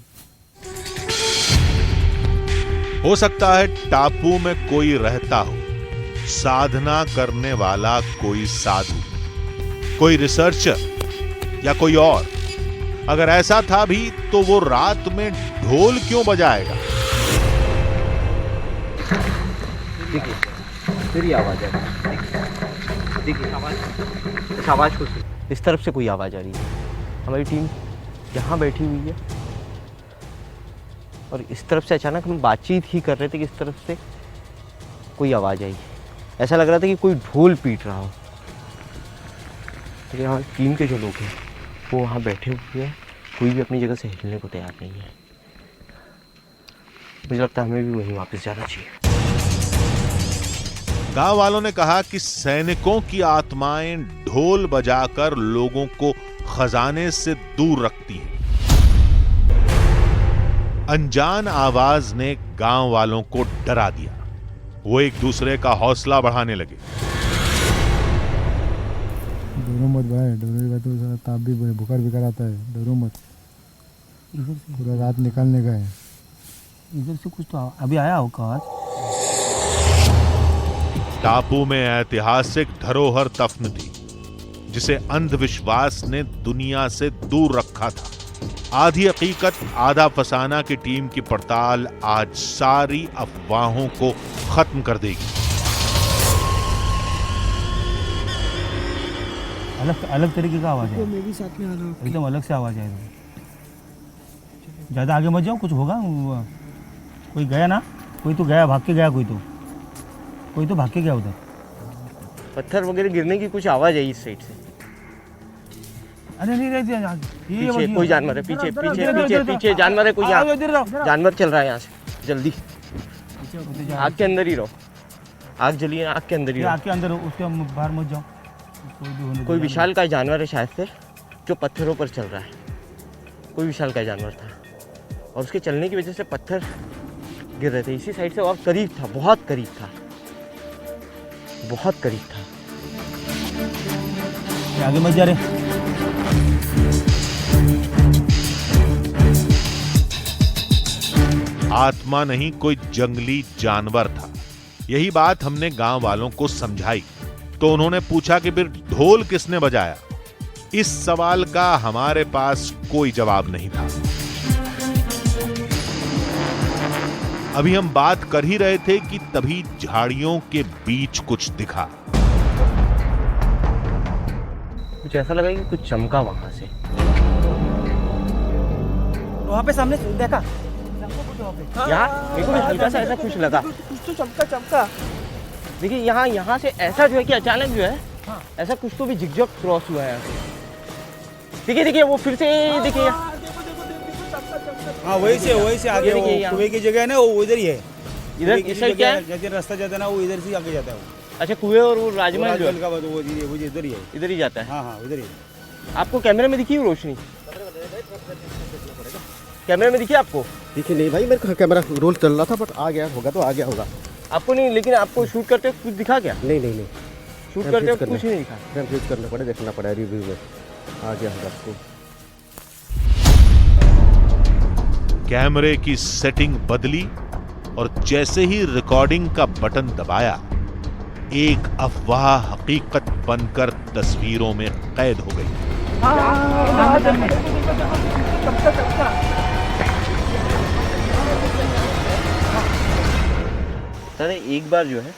हो सकता है टापू में कोई रहता हो, साधना करने वाला कोई साधु, कोई रिसर्चर या कोई और। अगर ऐसा था भी तो वो रात में ढोल क्यों बजाएगा? देखिए फिर आवाज आ रही है। देखिए आवाज को इस तरफ से कोई आवाज आ रही है। हमारी टीम यहाँ बैठी हुई है और इस तरफ से अचानक हम बातचीत ही कर रहे थे कि इस तरफ से कोई आवाज़ आई। ऐसा लग रहा था कि कोई ढोल पीट रहा हो। लेकिन हमारी टीम के जो लोग हैं वो वहाँ बैठे हुए हैं, कोई भी अपनी जगह से हिलने को तैयार नहीं है। मुझे लगता है हमें भी वहीं वापस जाना चाहिए। गांव वालों ने कहा कि सैनिकों की आत्माएं ढोल बजाकर लोगों को खजाने से दूर रखती हैं। अनजान आवाज ने गांव वालों को डरा दिया। वो एक दूसरे का हौसला बढ़ाने लगे। डरो मत भाई, डरोगा तो ताप भी बुखार बिकार आता है। डरो मत, पूरा रात निकालने का है। इधर से कुछ तो अभी आया होगा आज। टापू में ऐतिहासिक धरोहर दफन थी जिसे अंधविश्वास ने दुनिया से दूर रखा था। आधी हकीकत आधा फसाना की टीम की पड़ताल आज सारी अफवाहों को खत्म कर देगी। अलग तरीके का आवाज है, मेरी साथ में आ जाओ। एकदम अलग से आवाज है। ज्यादा आगे मत जाओ, कुछ होगा। कोई गया ना, कोई तो गया, भाग के गया, कोई तो भाग के गया उधर। पत्थर वगैरह गिरने की कुछ आवाज़ आई इस साइड से। अरे नहीं पीछे कोई जानवर है, पीछे पीछे पीछे पीछे जानवर है कोई, यहाँ जानवर चल रहा है यहाँ से। जल्दी आग के अंदर ही रहो, आग जली है, आग के अंदर ही रहो। आग के अंदर उसके बाहर मत जाओ। कोई विशालकाय जानवर है शायद से जो पत्थरों पर चल रहा है। कोई विशालकाय जानवर था और उसके चलने की वजह से पत्थर गिर रहे थे इसी साइड से, और करीब था, बहुत करीब था, बहुत करीब था। आगे मत जा रहे। आत्मा नहीं, कोई जंगली जानवर था। यही बात हमने गांव वालों को समझाई तो उन्होंने पूछा कि फिर ढोल किसने बजाया। इस सवाल का हमारे पास कोई जवाब नहीं था। अभी हम बात कर ही रहे थे कि तभी झाड़ियों के बीच कुछ दिखा। कुछ ऐसा लगा कि कुछ चमका वहां से। वहां पे सामने देखा यहाँ मेरे को भी हल्का सा ऐसा कुछ लगा, कुछ तो चमका। देखिए यहाँ से ऐसा जो है कि अचानक जो है ऐसा कुछ तो भी झिकझक क्रॉस हुआ है यहाँ से। देखिए वो फिर से देखिए, हाँ वही से आगे कुएं की जगह है ना, वो उधर ही है। इधर इस साइड क्या है? जैसे रास्ता जाता है ना, वो इधर से आगे जाता है वो। अच्छा, कुएं और वो राजमहल जो है का वो इधर ही है, इधर ही जाता है। हाँ उधर ही। आपको कैमरे में दिखी रोशनी? कैमरे में दिखी आपको? देखिए नहीं भाई, मेरे को कैमरा रोल चल रहा था, बट आ गया होगा तो आ गया होगा। आपको नहीं, लेकिन आपको शूट करते कुछ दिखा क्या? नहीं शूट करते कुछ नहीं दिखा। फ्रेम करना पड़े, देखना पड़ा रिव्यू में, आ गया होगा आपको। कैमरे की सेटिंग बदली और जैसे ही रिकॉर्डिंग का बटन दबाया, एक अफवाह हकीकत बनकर तस्वीरों में कैद हो गई। दादा एक बार जो है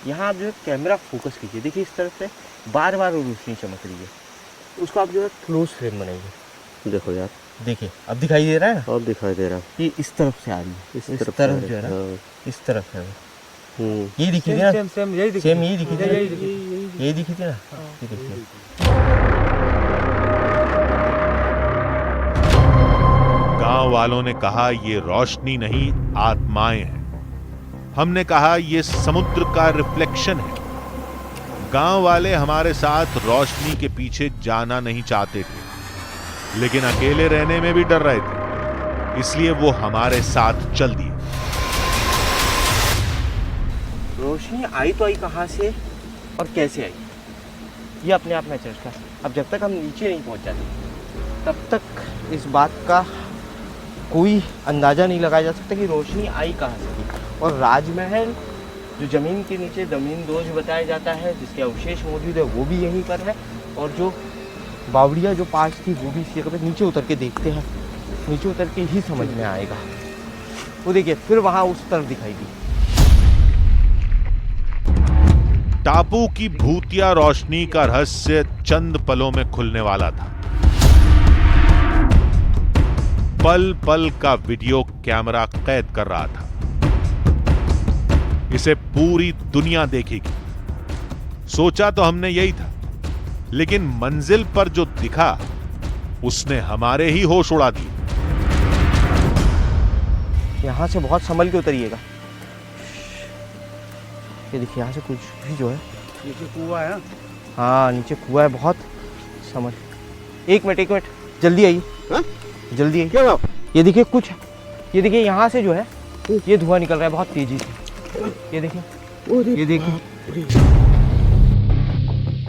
यहाँ आप जो है कैमरा फोकस कीजिए, देखिए इस तरफ से बार बार रोशनी चमक रही है, उसको आप जो है क्लोज फ्रेम बनाइए। देखो यार, देखिए अब दिखाई दे रहा है ना? अब दिखाई दे रहा है। ये इस तरफ से आ रही है, इस तरफ जो है ना, इस तरफ है। ये दिखी थी ना? सेम यही दिखी थी ना? ये दिखी थी ना? ये देखिए। गांव वालों ने कहा ये रोशनी नहीं, आत्माएं हैं। हमने कहा ये समुद्र का रिफ्लेक्शन है। गांव वाले हमारे साथ रोशनी के पीछे जाना नहीं चाहते थे, लेकिन अकेले रहने में भी डर रहे थे, इसलिए वो हमारे साथ चल दिए। रोशनी आई तो आई कहां से और कैसे आई, ये अपने आप में चर्चा। अब जब तक हम नीचे नहीं पहुंच जाते तब तक इस बात का कोई अंदाजा नहीं लगाया जा सकता कि रोशनी आई कहां से। और राजमहल जो ज़मीन के नीचे ज़मीन दोज बताया जाता है, जिसके अवशेष मौजूद है, वो भी यहीं पर है। और जो बावड़िया जो पास थी वो भी इसी जगह पर। नीचे उतर के देखते हैं, नीचे उतर के ही समझ में आएगा। वो देखिए फिर वहाँ उस तरफ दिखाई दी। टापू की भूतिया रोशनी का रहस्य चंद पलों में खुलने वाला था। पल पल का वीडियो कैमरा कैद कर रहा था। इसे पूरी दुनिया देखेगी, सोचा तो हमने यही था, लेकिन मंजिल पर जो दिखा उसने हमारे ही होश उड़ा दिए। यहाँ से बहुत संभल के उतरिएगा। ये देखिए यहाँ से कुछ भी जो है, नीचे कुआं है। हाँ नीचे कुआं है, बहुत समझ। एक मिनट जल्दी आइए, जल्दी आइए। क्या ये देखिए कुछ, ये देखिए यहाँ से जो है ये धुआं निकल रहा है बहुत तेजी से। ये देखिए, ये देखिए।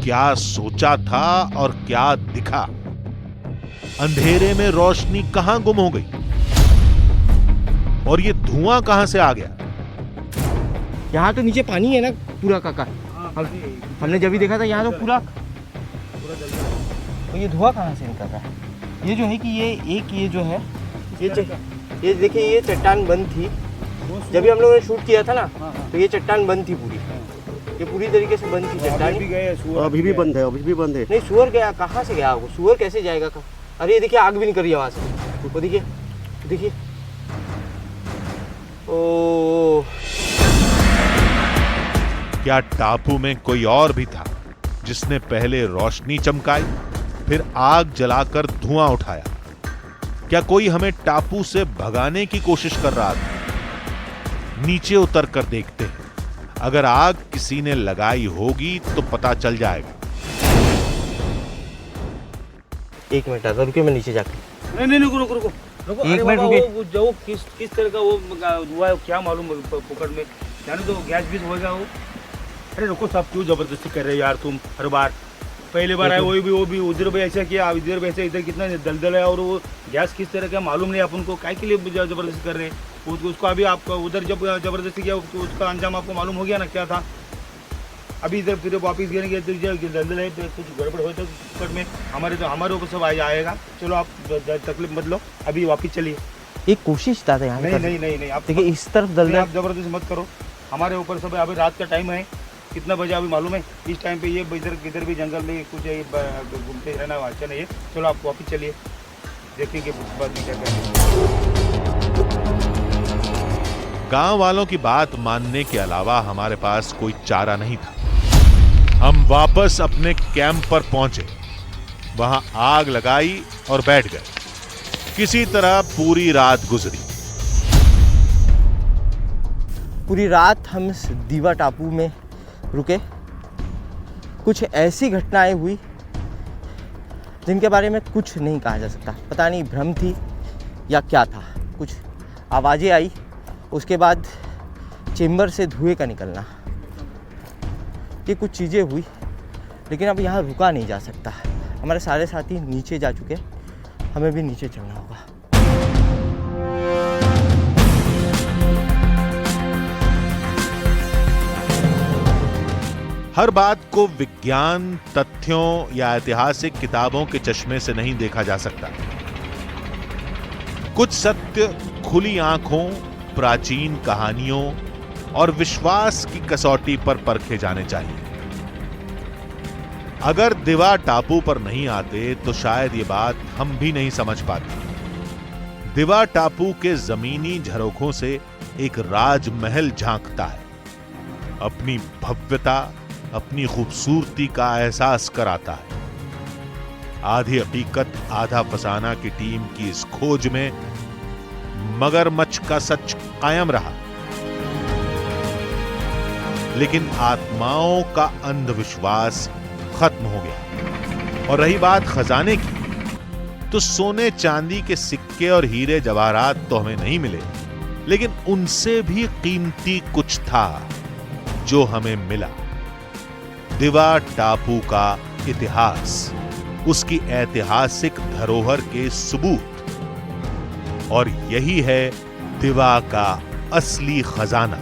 क्या सोचा था और क्या दिखा? अंधेरे में रोशनी कहां गुम हो गई और ये धुआं कहां से आ गया? यहाँ तो नीचे पानी है ना पूरा काका। हमने जब भी देखा था यहाँ तो पूरा, तो ये धुआं कहाँ से निकल रहा है? ये जो है कि ये जो है ये देखिए, ये चट्टान बंद थी जब भी हम लोगों ने शूट किया था ना, तो ये चट्टान बंद थी पूरी, ये पूरी तरीके से बंद थी चट्टान। अभी भी बंद है, अभी भी बंद है। नहीं सुअर गया, कहाँ से गया वो? सुअर कैसे जाएगा? अरे ये देखिए आग भी निकल रही है वहाँ से, वो देखिए देखिए। ओ क्या टापू में कोई और भी था जिसने पहले रोशनी चमकाई, फिर आग जलाकर धुआं उठाया? क्या कोई हमें टापू से भगाने की कोशिश कर रहा था? नीचे उतर कर देखते हैं। अगर आग किसी ने लगाई होगी तो पता चल जाएगा। एक मिनट आजा, रुकिए, मैं नीचे जाकर। नहीं रुको रुको रुको रुको। एक अरे मिनट बाबा, रुकिए। वो जो किस तरह का वो हुआ है क्या मालूम पकड़ में, जाने तो गैस बीस होगा वो। अरे रुको साहब, क्यों जबरदस्ती कर रहे हो यार तुम? हर बार पहली बार आए वो भी उधर भी ऐसा किया, इधर भी ऐसे, इधर कितना दलदल है और वो गैस किस तरह का मालूम नहीं अपन को, काय के लिए जबरदस्ती कर रहे हैं उसको? अभी आप उधर जब जबरदस्ती किया उसका अंजाम आपको मालूम हो गया ना क्या था। अभी इधर फिर वापिस गिरेंगे, दलदल है, कुछ गड़बड़ हो तो पकड़ में हमारे ऊपर सब आएगा। चलो आप तकलीफ मत लो, अभी वापिस चलिए। एक कोशिश दादा यहाँ नहीं आप देखिए, इस तरफ दलदल, आप जबरदस्ती मत करो, हमारे ऊपर सब। अभी रात का टाइम है, कितना बजे अभी मालूम है? इस टाइम पे ये इधर भी जंगल में कुछ घूमते रहना अच्छा नहीं है। चलो आप वापिस चलिए, देखेंगे बाद में क्या करेंगे। गांव वालों की बात मानने के अलावा हमारे पास कोई चारा नहीं था। हम वापस अपने कैंप पर पहुंचे, वहां आग लगाई और बैठ गए। किसी तरह पूरी रात गुजरी। पूरी रात हम इस दीवा टापू में रुके। कुछ ऐसी घटनाएं हुई जिनके बारे में कुछ नहीं कहा जा सकता। पता नहीं भ्रम थी या क्या था। कुछ आवाज़ें आई, उसके बाद चेम्बर से धुएं का निकलना, ये कुछ चीज़ें हुई। लेकिन अब यहाँ रुका नहीं जा सकता। हमारे सारे साथी नीचे जा चुके, हमें भी नीचे चलना होगा। हर बात को विज्ञान, तथ्यों या ऐतिहासिक किताबों के चश्मे से नहीं देखा जा सकता। कुछ सत्य खुली आंखों, प्राचीन कहानियों और विश्वास की कसौटी पर परखे जाने चाहिए। अगर दिवा टापू पर नहीं आते तो शायद ये बात हम भी नहीं समझ पाते। दिवा टापू के जमीनी झरोखों से एक राजमहल झांकता है, अपनी भव्यता, अपनी खूबसूरती का एहसास कराता है। आधी हकीकत आधा फसाना की टीम की इस खोज में मगरमच्छ का सच कायम रहा, लेकिन आत्माओं का अंधविश्वास खत्म हो गया। और रही बात खजाने की, तो सोने चांदी के सिक्के और हीरे जवाहरात तो हमें नहीं मिले, लेकिन उनसे भी कीमती कुछ था जो हमें मिला। दिवा टापू का इतिहास, उसकी ऐतिहासिक धरोहर के सबूत, और यही है दिवा का असली खजाना।